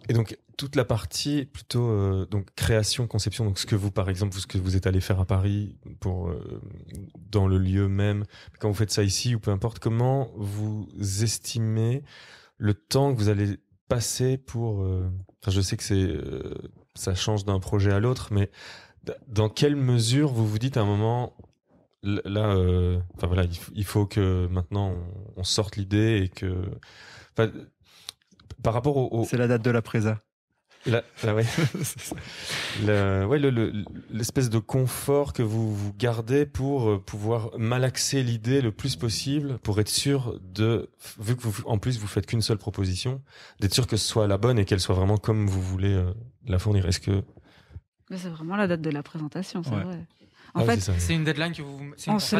Et donc toute la partie plutôt donc création, conception, donc ce que vous êtes allé faire à Paris pour dans le lieu même, quand vous faites ça ici ou peu importe, comment vous estimez le temps que vous allez passer pour je sais que ça change d'un projet à l'autre, mais dans quelle mesure vous vous dites à un moment là voilà, il faut que maintenant on sorte l'idée et que par rapport au C'est la date de la présa. l'espèce de confort que vous gardez pour pouvoir malaxer l'idée le plus possible, pour être sûr vu que en plus vous faites qu'une seule proposition, d'être sûr que ce soit la bonne et qu'elle soit vraiment comme vous voulez la fournir. Est-ce que Mais c'est vraiment la date de la présentation, c'est Ouais. vrai. En fait, c'est une deadline que on se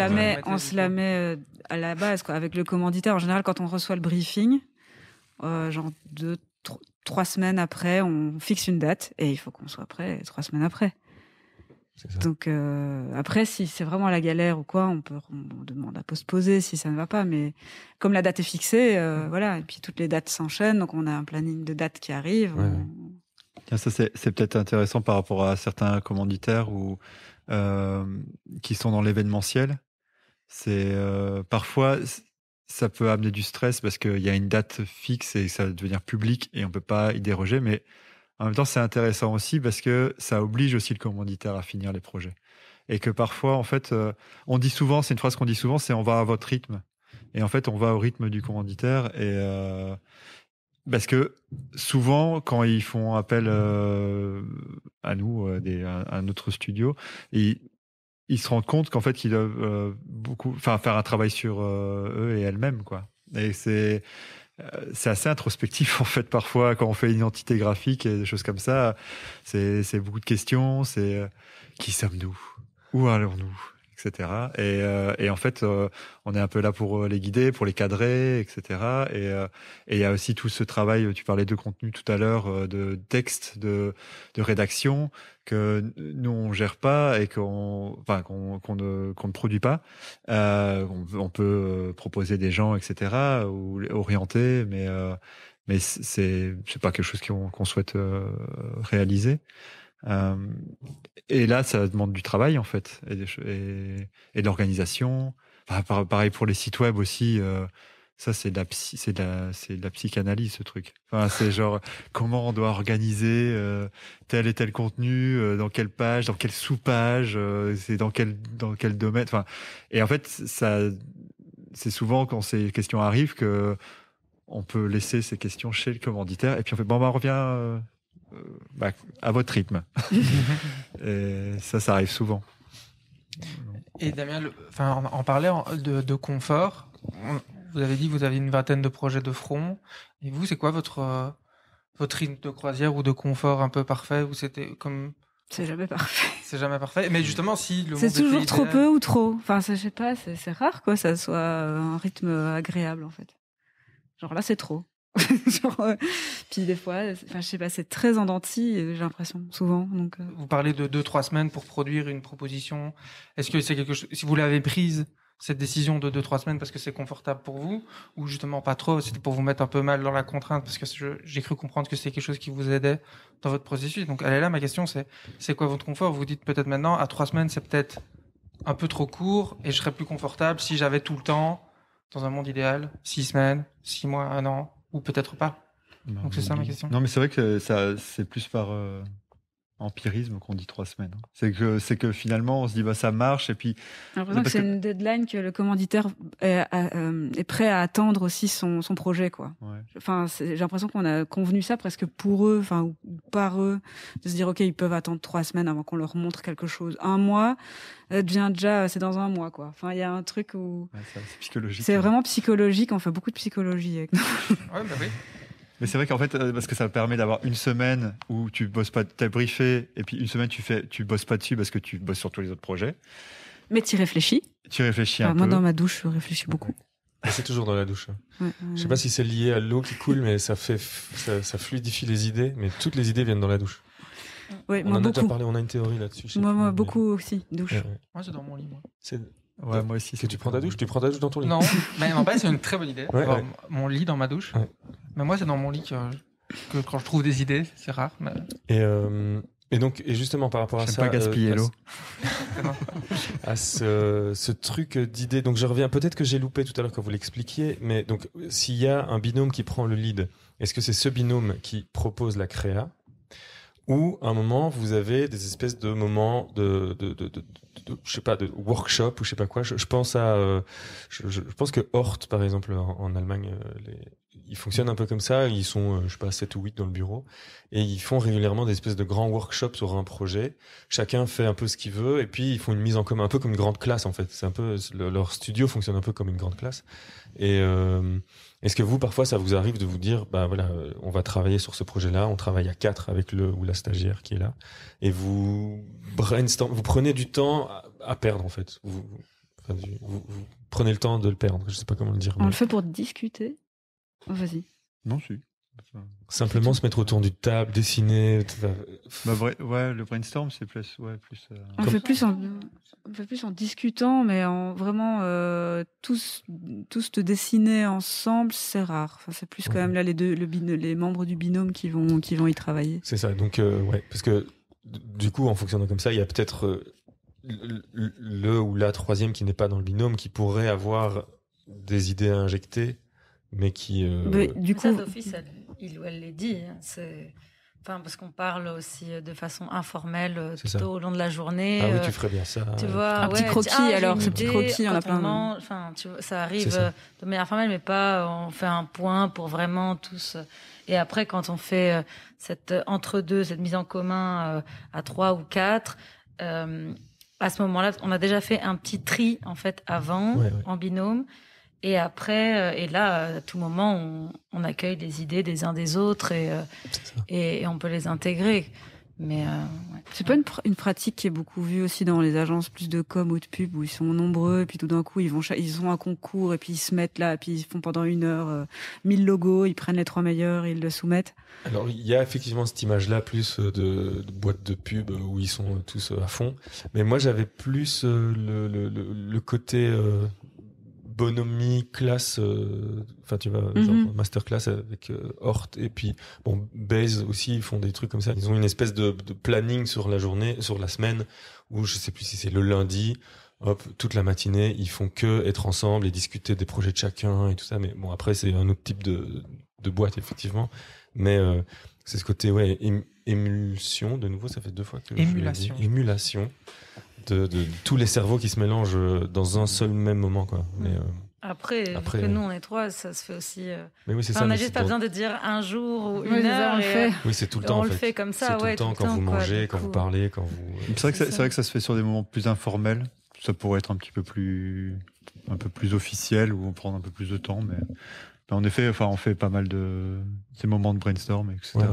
la met à la base, quoi, avec le commanditaire. En général, quand on reçoit le briefing, genre 3 semaines après, on fixe une date et il faut qu'on soit prêt 3 semaines après. Donc après, si c'est vraiment la galère ou quoi, on demande à postposer si ça ne va pas. Mais comme la date est fixée, voilà. Et puis toutes les dates s'enchaînent, donc on a un planning de dates qui arrive. Tiens, ça c'est peut-être intéressant par rapport à certains commanditaires qui sont dans l'événementiel. C'est parfois ça peut amener du stress parce qu'il y a une date fixe et ça va devenir public et on peut pas y déroger. Mais en même temps, c'est intéressant aussi parce que ça oblige aussi le commanditaire à finir les projets. Et que parfois, en fait, on dit souvent, c'est une phrase qu'on dit souvent, c'est on va à votre rythme. Et en fait, on va au rythme du commanditaire. Et parce que souvent, quand ils font appel à nous, à notre studio, ils se rendent compte qu'en fait, ils doivent faire un travail sur eux et elles-mêmes, quoi. Et c'est assez introspectif en fait parfois quand on fait une identité graphique et des choses comme ça. C'est beaucoup de questions. C'est qui sommes-nous, où allons-nous, etc. Et en fait, on est un peu là pour les guider, pour les cadrer, etc. Et il y a aussi tout ce travail. Tu parlais de contenu tout à l'heure, de texte, de rédaction que nous on gère pas et qu'on ne produit pas. On peut proposer des gens, etc. ou orienter, mais c'est pas quelque chose qu'on souhaite réaliser. Et là, ça demande du travail en fait et de l'organisation. Pareil pour les sites web aussi. Ça, c'est de la psychanalyse, ce truc. Enfin, c'est genre, comment on doit organiser tel et tel contenu, dans quelle page, dans quelle sous-page, c'est dans quel domaine. Enfin, et en fait, c'est souvent quand ces questions arrivent que on peut laisser ces questions chez le commanditaire et puis on fait, bon, on revient à votre rythme. Et ça arrive souvent. Et Damien, en parlant de confort, vous avez dit que vous avez une vingtaine de projets de front. Et vous, c'est quoi votre rythme de croisière ou de confort un peu parfait ou c'était comme... C'est jamais parfait. C'est jamais parfait. Mais justement, si le c'est monde toujours était trop idéal... peu ou trop. Enfin, je sais pas, c'est rare quoi, ça soit un rythme agréable en fait. Genre là, c'est trop. Puis des fois, je sais pas, c'est très en dents de scie, j'ai l'impression souvent. Donc, Vous parlez de 2-3 semaines pour produire une proposition. Est-ce que c'est quelque chose, si vous l'avez prise, cette décision de 2-3 semaines parce que c'est confortable pour vous, ou justement pas trop, c'était pour vous mettre un peu mal dans la contrainte parce que j'ai cru comprendre que c'était quelque chose qui vous aidait dans votre processus. Donc elle est là, ma question, c'est quoi votre confort? Vous dites peut-être maintenant, à 3 semaines, c'est peut-être un peu trop court et je serais plus confortable si j'avais tout le temps, dans un monde idéal, 6 semaines, 6 mois, 1 an, ou peut-être pas. Donc c'est ça ma question. Non, mais c'est vrai que c'est plus par empirisme qu'on dit 3 semaines. C'est que finalement on se dit ça marche et puis. J'ai l'impression que c'est une deadline que le commanditaire est prêt à attendre aussi son projet quoi. Ouais. Enfin, j'ai l'impression qu'on a convenu ça presque pour eux, ou par eux, de se dire ok ils peuvent attendre 3 semaines avant qu'on leur montre quelque chose. 1 mois devient déjà c'est dans 1 mois quoi. Enfin il y a un truc où c'est psychologique. C'est vraiment psychologique. On fait beaucoup de psychologie avec nous. Ouais, bah oui. Mais c'est vrai qu'en fait, parce que ça permet d'avoir une semaine où tu bosses pas, t'as briefé, et puis une semaine tu bosses pas dessus parce que tu bosses sur tous les autres projets. Mais tu réfléchis. Tu réfléchis un peu. Moi, dans ma douche, je réfléchis beaucoup. C'est toujours dans la douche. Ouais, Je sais pas si c'est lié à l'eau qui coule, mais ça fluidifie les idées, mais toutes les idées viennent dans la douche. Ouais, On moi, en a beaucoup. déjà parlé, on a une théorie là-dessus. Moi, beaucoup aussi, douche. Ouais. Moi, c'est dans mon lit, moi. Ouais, moi aussi. Que tu prends ta douche? Tu prends ta douche dans ton lit? Non, mais en fait, c'est une très bonne idée. Ouais, Avoir ouais. mon lit dans ma douche. Ouais. Mais moi, c'est dans mon lit que quand je trouve des idées, c'est rare. Mais... Et justement, par rapport à J'aime ça. pas gaspiller l'eau. À ce truc d'idées. Donc, je reviens. Peut-être que j'ai loupé tout à l'heure quand vous l'expliquiez, mais donc, s'il y a un binôme qui prend le lead, est-ce que c'est ce binôme qui propose la créa? Ou à un moment, vous avez des espèces de moments de je sais pas, de workshop ou je sais pas quoi. Je pense à, je pense que Hort, par exemple, en Allemagne, ils fonctionnent un peu comme ça. Ils sont, je sais pas, 7 ou 8 dans le bureau. Et ils font régulièrement des espèces de grands workshops sur un projet. Chacun fait un peu ce qu'il veut. Et puis, ils font une mise en commun, un peu comme une grande classe, en fait. C'est un peu, leur studio fonctionne un peu comme une grande classe. Et, est-ce que vous, parfois, ça vous arrive de vous dire, voilà, on va travailler sur ce projet-là, on travaille à 4 avec le ou la stagiaire qui est là, et vous prenez du temps à perdre en fait. Vous prenez le temps de le perdre. Je sais pas comment le dire. On le fait pour discuter. Oh, vas-y. Non, si. Simplement se mettre autour d'une table, dessiner. Le brainstorm, c'est plus. On fait plus en discutant, mais en vraiment tous te dessiner ensemble, c'est rare. Enfin, c'est plus quand même là les membres du binôme qui vont y travailler. C'est ça. Donc parce que du coup, en fonctionnant comme ça, il y a peut-être le ou la troisième qui n'est pas dans le binôme qui pourrait avoir des idées à injecter, mais qui. Du coup, d'office, il ou elle les dit. Parce qu'on parle aussi de façon informelle tout au long de la journée. Ah oui, tu ferais bien ça. Tu vois, un petit croquis, ce petit croquis, on a plein ça arrive de manière formelle, mais pas on fait un point pour vraiment tous. Et après, quand on fait cette entre-deux, cette mise en commun à 3 ou 4, à ce moment-là, on a déjà fait un petit tri en fait avant en binôme. Et après, et là, à tout moment, on accueille les idées des uns des autres et on peut les intégrer. Mais c'est pas une pratique qui est beaucoup vue aussi dans les agences plus de com ou de pub où ils sont nombreux et puis tout d'un coup ils ont un concours et puis ils se mettent là et puis ils font pendant 1 heure 1000 logos, ils prennent les 3 meilleurs, ils le soumettent. Alors il y a effectivement cette image-là plus de boîtes de pub où ils sont tous à fond. Mais moi j'avais plus le côté bonhomie, classe, tu vois, genre masterclass avec Hort et puis Baze aussi, ils font des trucs comme ça. Ils ont une espèce de planning sur la journée, sur la semaine, où je sais plus si c'est le lundi, toute la matinée, ils font que être ensemble et discuter des projets de chacun et tout ça. Mais bon, après, c'est un autre type de boîte, effectivement. Mais c'est ce côté, émulsion, de nouveau, ça fait 2 fois que émulation. Émulation. De tous les cerveaux qui se mélangent dans un seul même moment, quoi. Mais après que nous on est 3, ça se fait aussi. Mais oui, c'est on n'a juste pas besoin de dire un jour ou 1 heure. On le fait. Oui, c'est tout le temps. On le fait comme ça, c'est tout le temps quand vous mangez, quand vous parlez, quand vous. C'est vrai que ça se fait sur des moments plus informels. Ça pourrait être un peu plus officiel où on prend un peu plus de temps, mais en effet, on fait pas mal de ces moments de brainstorm, etc. Ouais.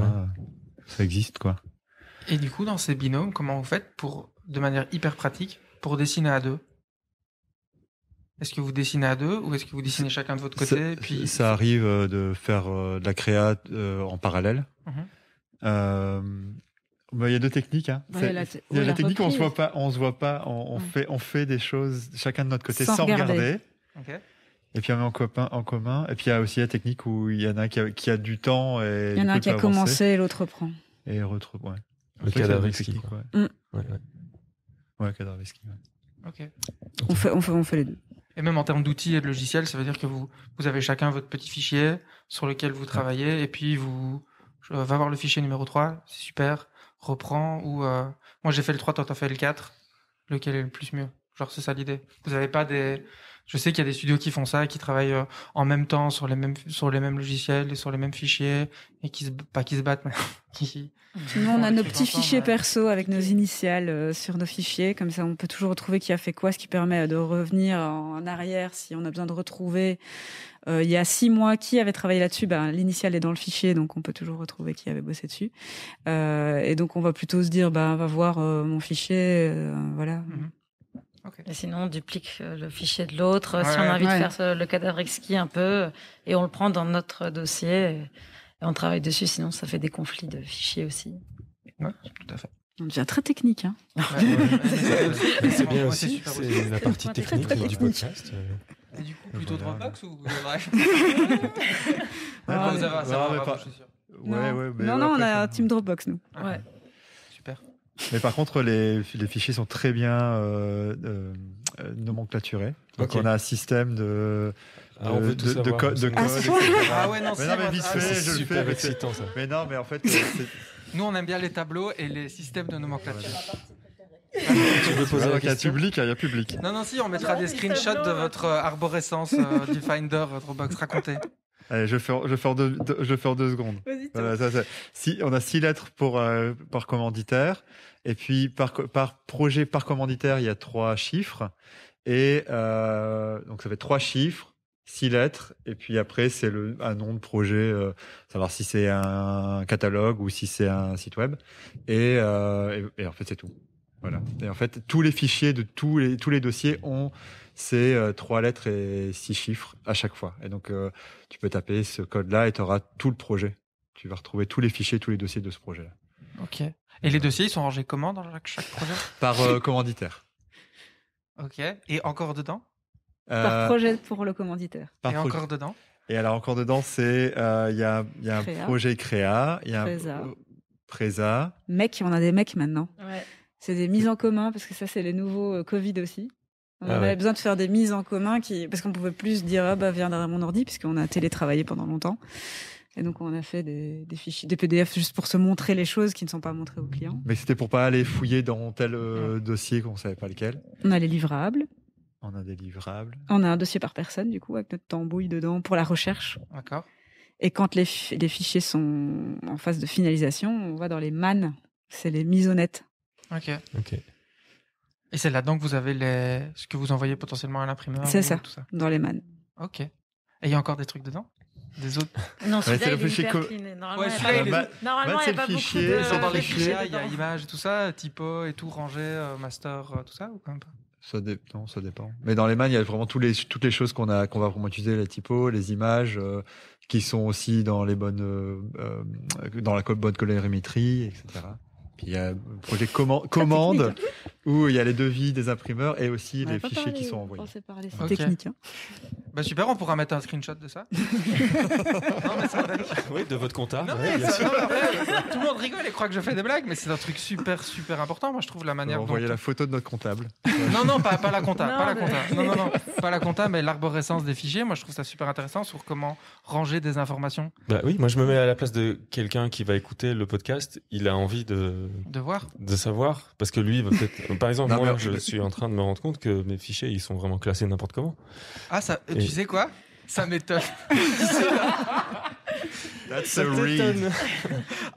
Ça existe, quoi. Et du coup, dans ces binômes, comment vous faites de manière hyper pratique, pour dessiner à 2 ? Est-ce que vous dessinez à 2 ou est-ce que vous dessinez chacun de votre côté Ça arrive de faire de la créa en parallèle. Il y a 2 techniques. Hein. Ouais, il y a la technique où on se voit pas, on fait des choses chacun de notre côté sans regarder. Okay. Et puis on met en commun. Et puis il y a aussi la technique où il y en a qui a du temps. Et il y en a un qui a commencé et l'autre reprend. Et retrouve, ouais. Le cadavreski. Ouais, cadavreski. Ok. On fait les 2. Et même en termes d'outils et de logiciels, ça veut dire que vous avez chacun votre petit fichier sur lequel vous travaillez et puis va voir le fichier numéro 3, c'est super, reprends ou moi j'ai fait le 3, toi t'as fait le 4, lequel est le plus mieux? Genre c'est ça l'idée. Vous avez pas je sais qu'il y a des studios qui font ça, qui travaillent en même temps sur les mêmes logiciels et sur les mêmes fichiers et qui se battent, mais qui. Nous, on a nos petits fichiers perso avec nos initiales sur nos fichiers. Comme ça, on peut toujours retrouver qui a fait quoi, ce qui permet de revenir en arrière si on a besoin de retrouver. Il y a 6 mois, qui avait travaillé là-dessus, l'initiale est dans le fichier, donc on peut toujours retrouver qui avait bossé dessus. Et donc, on va plutôt se dire, va voir mon fichier, voilà. Okay. Et sinon, on duplique le fichier de l'autre. Si on a envie de faire le cadavreski un peu, et on le prend dans notre dossier, et on travaille dessus. Sinon, ça fait des conflits de fichiers aussi. Ouais, tout à fait. On devient très technique, hein. C'est bien aussi. C'est la partie technique du podcast. Et du coup, plutôt Dropbox ou Drive? Non, on a un team Dropbox, nous. Ouais. Super. Mais par contre, les fichiers sont très bien nomenclaturés. Donc, on a un système de code. Ah ouais, non, mais vite fait, je le fais. Excitant, ça. Mais non, mais en fait, nous, on aime bien les tableaux et les systèmes de nomenclature. Tu veux poser la question? Il y a public. Non, si, on mettra des screenshots de votre arborescence du Finder Dropbox. Racontez. Allez, je vais faire 2 secondes. Voilà, on a 6 lettres par commanditaire. Et puis, par projet par commanditaire, il y a 3 chiffres. Et donc, ça fait 3 chiffres, 6 lettres. Et puis après, c'est un nom de projet, savoir si c'est un catalogue ou si c'est un site web. Et en fait, c'est tout. Voilà. Et en fait, tous les fichiers de tous les dossiers ont ces 3 lettres et 6 chiffres à chaque fois. Et donc, tu peux taper ce code-là et tu auras tout le projet. Tu vas retrouver tous les fichiers, tous les dossiers de ce projet-là. Ok. Et les dossiers, ils sont rangés comment dans chaque projet? Par commanditaire. Ok. Et encore dedans? Par projet pour le commanditaire. Par Et projet. encore dedans? Et alors, encore dedans, c'est il y a un Créa. projet créa, il y a Présa. un présa. Mecs, on a des mecs maintenant. Ouais. C'est des mises en commun, parce que ça, c'est les nouveaux Covid aussi. On Ah avait ouais. besoin de faire des mises en commun parce qu'on pouvait plus se dire, ah bah, viens derrière mon ordi, puisqu'on a télétravaillé pendant longtemps. Et donc, on a fait des fichiers, des PDF juste pour se montrer les choses qui ne sont pas montrées aux clients. Mais c'était pour pas aller fouiller dans tel dossier qu'on savait pas lequel. On a les livrables. On a des livrables. On a un dossier par personne, du coup, avec notre tambouille dedans pour la recherche. D'accord. Et quand les fichiers sont en phase de finalisation, on va dans les MAN. C'est les mises au net. Ok. Ok. Et c'est là-dedans que vous avez ce que vous envoyez potentiellement à l'imprimeur? C'est ou ça. Tout ça. Dans les MAN. Ok. Et il y a encore des trucs dedans? Des autres? Non, c'est celui-là, le il est fichier hyper co- clean. Normalement, Ouais, il y a celui-là, pas il est- beaucoup- Normalement, il c'est n'y a le pas fichier, beaucoup de... c'est Dans les fichiers, fichiers, il y a dedans. images et tout ça, typo et tout rangé, master, tout ça, ou quand même pas? Non, ça dépend. Mais dans les man, il y a vraiment toutes les choses qu'on va vraiment utiliser, les typos, les images, qui sont aussi dans les bonnes, dans la bonne colorimétrie, etc. Puis il y a le projet commande, où il y a les devis des imprimeurs et aussi les fichiers qui sont envoyés. C'est Ok. technique. Hein. Bah super, on pourra mettre un screenshot de ça. Non, mais c'est vrai. Oui, de votre compta. Non, ouais, mais bien ça- sûr. non, mais après, tout le monde rigole et croit que je fais des blagues, mais c'est un truc super, super important. Moi, je trouve la On va manière dont... envoyer la photo de notre comptable. Non, pas la compta, Non, pas la mais- compta. Non, pas la compta, mais l'arborescence des fichiers. Moi, je trouve ça super intéressant sur comment ranger des informations, Bah oui, moi je me mets à la place de quelqu'un qui va écouter le podcast. Il a envie de de savoir, parce que lui, il va peut-être. Par exemple, Non, moi, mais- je suis en train de me rendre compte que mes fichiers, ils sont vraiment classés n'importe comment. Ah, ça, Et- tu sais quoi? Ça m'étonne. That's Ça a read. t'étonne.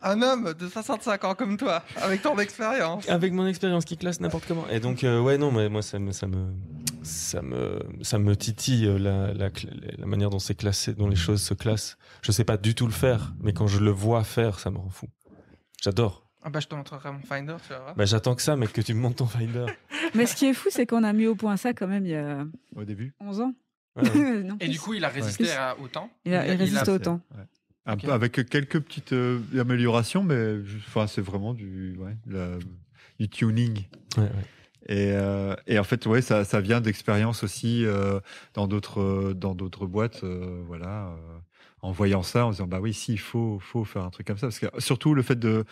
Un homme de 65 ans comme toi, avec ton expérience. Avec mon expérience qui classe n'importe comment. Et donc, ouais, non, mais moi, ça me titille la manière dont c'est classé, dont les choses se classent. Je sais pas du tout le faire, mais quand je le vois faire, ça me rend fou. J'adore. Ah bah, je te montrerai mon Finder, tu vas voir. Bah, j'attends que ça, mec, que tu me montes ton Finder. Mais ce qui est fou, c'est qu'on a mis au point ça quand même il y a Au début. 11 ans. Ouais, ouais. Non, Et plus. du coup, il a résisté Ouais. à autant. il résiste a- autant. Un Ok. peu avec quelques petites améliorations, mais enfin, c'est vraiment du tuning. Ouais, ouais. Et en fait, ouais, ça vient d'expérience aussi dans d'autres boîtes, en voyant ça, en se disant bah oui, si il faut faire un truc comme ça, parce que surtout le fait de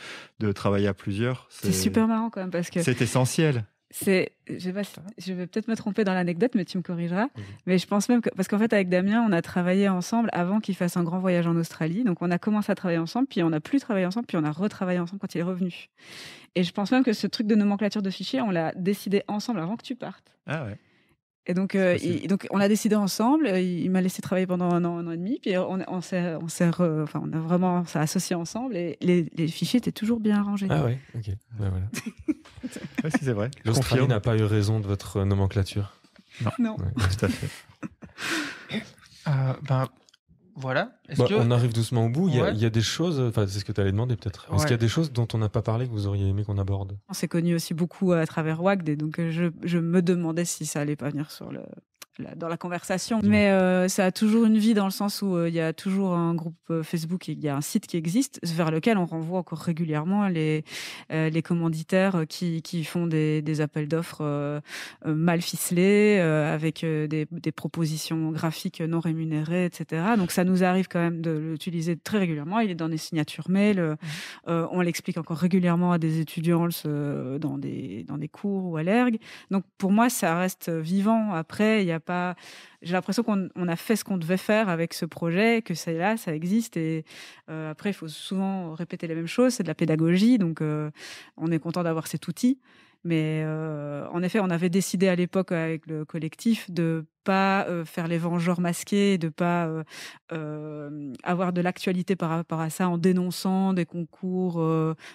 travailler à plusieurs, C'est super marrant quand même parce que c'est essentiel. je vais peut-être me tromper dans l'anecdote, mais tu me corrigeras. Oui. Mais je pense même que, parce qu'en fait, avec Damien, on a travaillé ensemble avant qu'il fasse un grand voyage en Australie. Donc, on a commencé à travailler ensemble, puis on n'a plus travaillé ensemble, puis on a retravaillé ensemble quand il est revenu. Et je pense même que ce truc de nomenclature de fichiers, on l'a décidé ensemble avant que tu partes. Ah ouais. Et donc, C'est possible. donc on l'a décidé ensemble. Il m'a laissé travailler pendant un an et demi. Puis on a vraiment s'est associé ensemble. Et les fichiers étaient toujours bien rangés. Ah ouais, ok. Ouais, voilà. Ouais, si, c'est vrai. Je L'Australie confirme. n'a pas eu raison de votre nomenclature. Non. Ouais. Tout à fait. Ben, voilà. Est-ce Bah, que... on arrive doucement au bout. Ouais. Il y a des choses, enfin, c'est ce que tu allais demander peut-être. Est-ce Ouais. qu'il y a des choses dont on n'a pas parlé que vous auriez aimé qu'on aborde? On s'est connus aussi beaucoup à travers WAGD. Et donc, je me demandais si ça allait pas venir dans la conversation. Mais ça a toujours une vie dans le sens où il y a toujours un groupe Facebook et il y a un site qui existe vers lequel on renvoie encore régulièrement les commanditaires qui font des appels d'offres mal ficelés avec des propositions graphiques non rémunérées, etc. Donc ça nous arrive quand même de l'utiliser très régulièrement. Il est dans des signatures mail. On l'explique encore régulièrement à des étudiants dans des cours ou à l'ERG. Donc pour moi, ça reste vivant. Après, il y a pas. J'ai l'impression qu'on a fait ce qu'on devait faire avec ce projet, que c'est là, ça existe. Et après, il faut souvent répéter les mêmes choses. C'est de la pédagogie, donc on est content d'avoir cet outil. Mais en effet, on avait décidé à l'époque avec le collectif de pas faire les vengeurs masqués, de pas avoir de l'actualité par rapport à ça en dénonçant des concours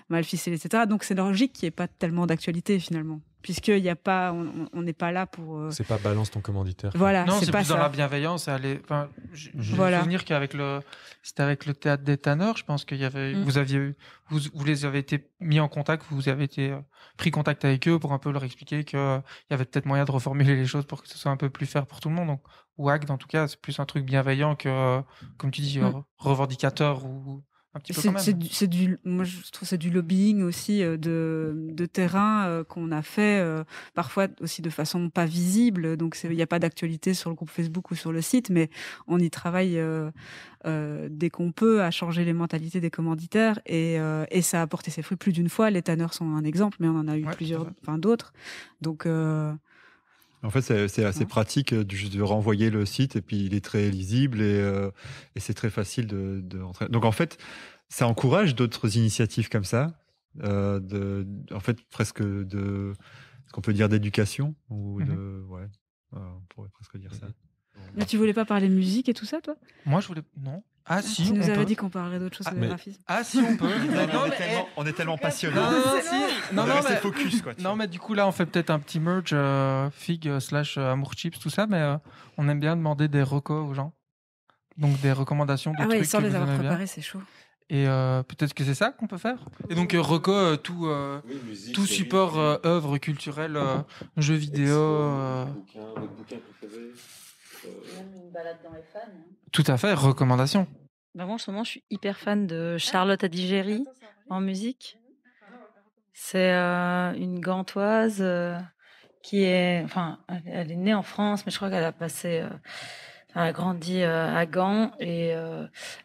mal ficelés, etc. Donc c'est une logique qui est pas tellement d'actualité finalement, puisqu'il y a pas, on n'est pas là pour. C'est pas balance ton commanditaire. Voilà, Non, c'est pas plus dans ça. la bienveillance. J'ai Voilà. le souvenir c'était avec le théâtre des Tanneurs. Je pense qu'il y avait, vous aviez eu vous les avez été mis en contact, vous avez été pris contact avec eux pour un peu leur expliquer qu'il y avait peut-être moyen de reformuler les choses pour que ce soit un peu plus fair pour tout le monde. Donc, WACD, en tout cas, c'est plus un truc bienveillant que, comme tu dis, revendicateur ou un petit peu quand même. Moi, je trouve que c'est du lobbying aussi de terrain qu'on a fait parfois aussi de façon pas visible. Donc, il n'y a pas d'actualité sur le groupe Facebook ou sur le site, mais on y travaille dès qu'on peut à changer les mentalités des commanditaires et ça a porté ses fruits plus d'une fois. Les tanneurs sont un exemple, mais on en a eu d'autres. Donc, en fait, c'est assez pratique juste de renvoyer le site et puis il est très lisible et c'est très facile de rentrer. Donc en fait, ça encourage d'autres initiatives comme ça, en fait presque de ce qu'on peut dire d'éducation ou on pourrait presque dire ça. Mais tu voulais pas parler musique et tout ça, toi ? Moi, je voulais non. Ah si, tu nous avais avais dit qu'on parlerait d'autre chose que de graphisme. Ah si, on peut. On est tellement passionnés. Non, c'est focus quoi. Non, mais du coup là, on fait peut-être un petit merge Fig / Amour Chips, tout ça, mais on aime bien demander des recos aux gens. Donc des recommandations de trucs sans que les vous avoir aimez préparés, bien. c'est chaud. Et peut-être que c'est ça qu'on peut faire. Et donc reco tout support œuvre culturelle, jeux vidéo. Votre bouquin préféré. Même une balade dans les fans. Tout à fait, recommandation. Bah moi, en ce moment, je suis hyper fan de Charlotte Adigéry en musique. C'est une gantoise qui est... Enfin, elle est née en France, mais je crois qu'elle a passé... elle a grandi à Gand et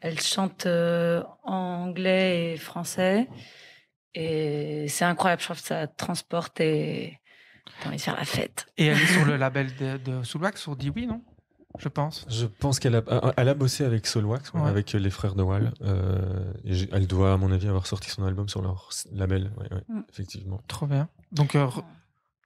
elle chante en anglais et français. Et c'est incroyable, je trouve que ça transporte et t'as envie de faire la fête. Et elle est sur le label de Soulwax, sur Dewey, non ? Je pense qu'elle a bossé avec Soulwax, avec les frères de Wall. Elle doit, à mon avis, avoir sorti son album sur leur label. Effectivement. Trop bien. Donc,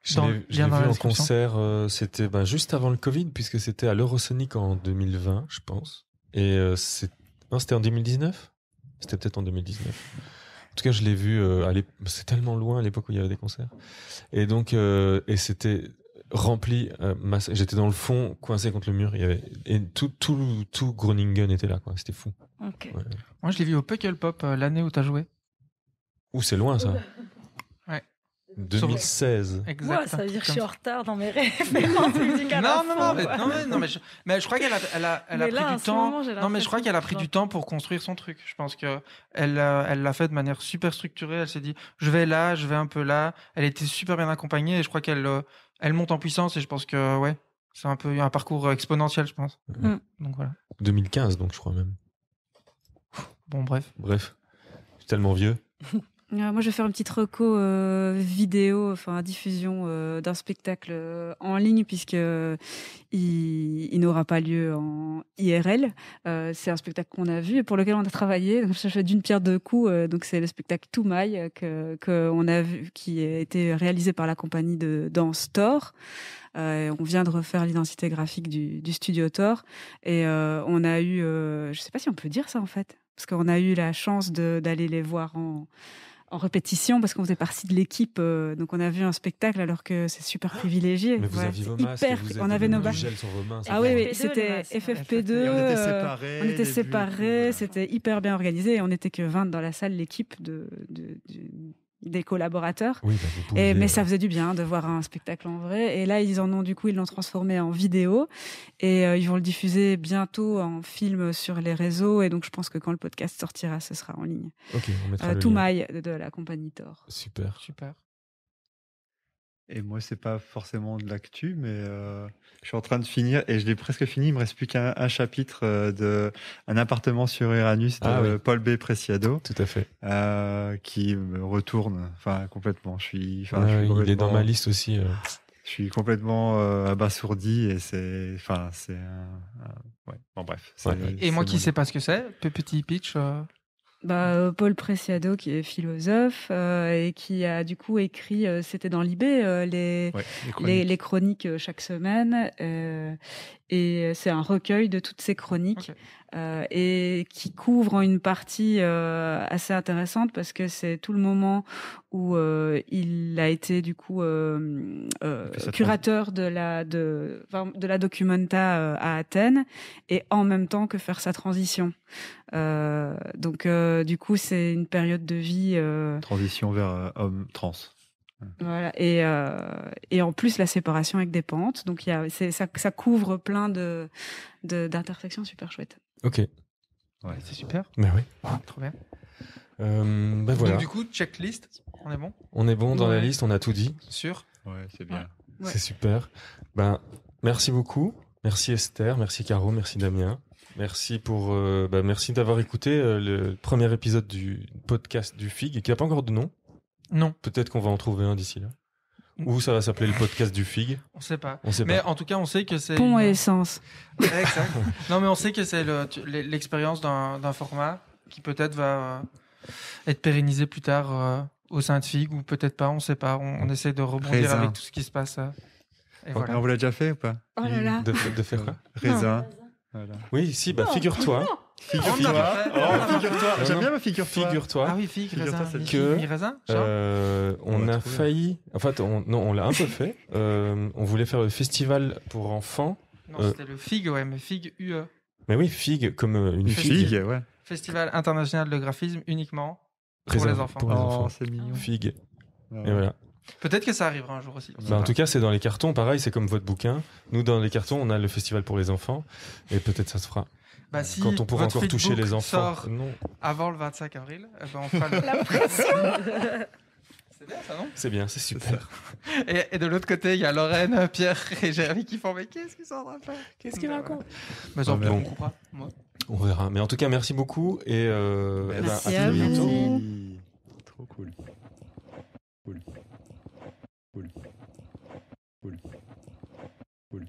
je l'ai vu en concert, c'était juste avant le Covid, puisque c'était à l'Eurosonic en 2020, je pense. Et c'était en 2019 ? C'était peut-être en 2019. En tout cas, je l'ai vu, c'est tellement loin à l'époque où il y avait des concerts. Et donc, et c'était rempli, j'étais dans le fond, coincé contre le mur. Et tout Groningen était là, quoi. C'était fou. Okay. Ouais. Moi, je l'ai vu au Pukkelpop l'année où t'as joué. C'est loin, ça. Ouais. 2016. Exact. Ouais, ça veut dire que je suis en retard dans mes références musicales. mais je crois qu'elle a pris du temps. Non, mais je crois qu'elle a pris du temps pour construire son truc. Je pense que elle l'a fait de manière super structurée. Elle s'est dit, je vais là, je vais un peu là. Elle était super bien accompagnée et je crois qu'elle monte en puissance et je pense que c'est un peu un parcours exponentiel, je pense. Donc voilà. 2015, donc je crois même. Bon, bref. Je suis tellement vieux. Moi, je vais faire une petite reco vidéo, diffusion d'un spectacle en ligne, puisque il n'aura pas lieu en IRL. C'est un spectacle qu'on a vu et pour lequel on a travaillé. Donc, je fais d'une pierre deux coups. Donc, c'est le spectacle Toumaï qu'on a vu, qui a été réalisé par la compagnie de danse Thor. On vient de refaire l'identité graphique du studio Thor et on a eu, je sais pas si on peut dire ça en fait, parce qu'on a eu la chance d'aller les voir en répétition parce qu'on faisait partie de l'équipe, donc on a vu un spectacle alors que c'est super privilégié. Mais vous aviez vos masques, on avait nos masques. Sur vos mains, oui, c'était FFP2. On était séparés, c'était hyper bien organisé et on n'était que 20 dans la salle, l'équipe des collaborateurs. Oui, mais ça faisait du bien de voir un spectacle en vrai. Et là, ils l'ont transformé en vidéo et ils vont le diffuser bientôt en film sur les réseaux. Et donc, je pense que quand le podcast sortira, ce sera en ligne. Ok, on mettra le Toumaï de la compagnie Thor. Super. Et moi, c'est pas forcément de l'actu, mais je suis en train de finir et je l'ai presque fini. Il me reste plus qu'un chapitre de Un appartement sur Uranus de Paul B. Preciado. Tout à fait. Qui me retourne, complètement. Il est dans ma liste aussi. Je suis complètement abasourdi et c'est bon bref. Et moi qui sais pas ce que c'est, petit pitch. Paul Preciado qui est philosophe et qui a du coup écrit, c'était dans l'IB, les chroniques chaque semaine et c'est un recueil de toutes ces chroniques et qui couvre une partie assez intéressante parce que c'est tout le moment où il a été du coup curateur de la Documenta à Athènes et en même temps que faire sa transition. Donc du coup c'est une période de vie Transition vers homme trans. voilà et en plus la séparation avec des pentes, donc ça couvre plein d'intersections super chouettes. Ok. Ouais. C'est super. Mais oui. Trop bien. Voilà. Donc du coup, checklist, on est bon? On est bon dans la Ouais. liste, on a tout dit. Sûr? Ouais, c'est bien. Ouais. C'est super. Merci beaucoup. Merci Esther, merci Caro, merci Damien. Merci merci d'avoir écouté le premier épisode du podcast du FIG, qui n'a pas encore de nom. Non, Peut-être qu'on va en trouver un d'ici là. Ou ça va s'appeler le podcast du FIG. on sait pas. On sait Mais pas. en tout cas, on sait que c'est Pont et une- essence. Exact. Non, mais on sait que c'est l'expérience d'un format qui peut-être va être pérennisé plus tard au sein de FIG ou peut-être pas, on sait pas. On essaie de rebondir Raisin. avec tout ce qui se passe. Et Ah, voilà. on vous l'a déjà fait ou pas? Oh là là. De faire quoi? Raisin. Voilà. Oui, si, figure-toi. On l'a pas fait. Figure-toi. Non, J'aime non. bien ma figure-toi. Figure-toi. Ah oui, FIG, Figure-toi, raisin. c'est que, Mi-raisin, on On va a trouver. failli. En fait, on l'a un peu fait. On voulait faire le festival pour enfants. Non, c'était le FIG, ouais, mais FIG UE. Mais oui, figue comme une Une figue. figue, ouais. Festival international de graphisme uniquement pour Raisin les enfants. pour les enfants. Oh, c'est mignon. Figue. Ouais. Et voilà. Peut-être que ça arrivera un jour aussi. on sait En pas. tout cas, c'est dans les cartons. Pareil, c'est comme votre bouquin. Nous, dans les cartons, on a le festival pour les enfants. Et peut-être ça se fera. Bah, si Quand on pourra votre encore toucher Fitbook les enfants. sort Non, avant le 25 avril, eh ben on fera le... La pression. C'est bien ça, non? c'est bien, c'est super. Et de l'autre côté, il y a Lorraine, Pierre et Jérémy qui font mais qu'est-ce qu'ils sont en train de faire? Qu'est-ce qu'il raconte? Mais en Ah, plus, on bon. coupera. Moi. On verra. Mais en tout cas, merci beaucoup. Et Merci à à très vous. bientôt. Oui. Trop cool. Cool. Cool. Cool. Cool.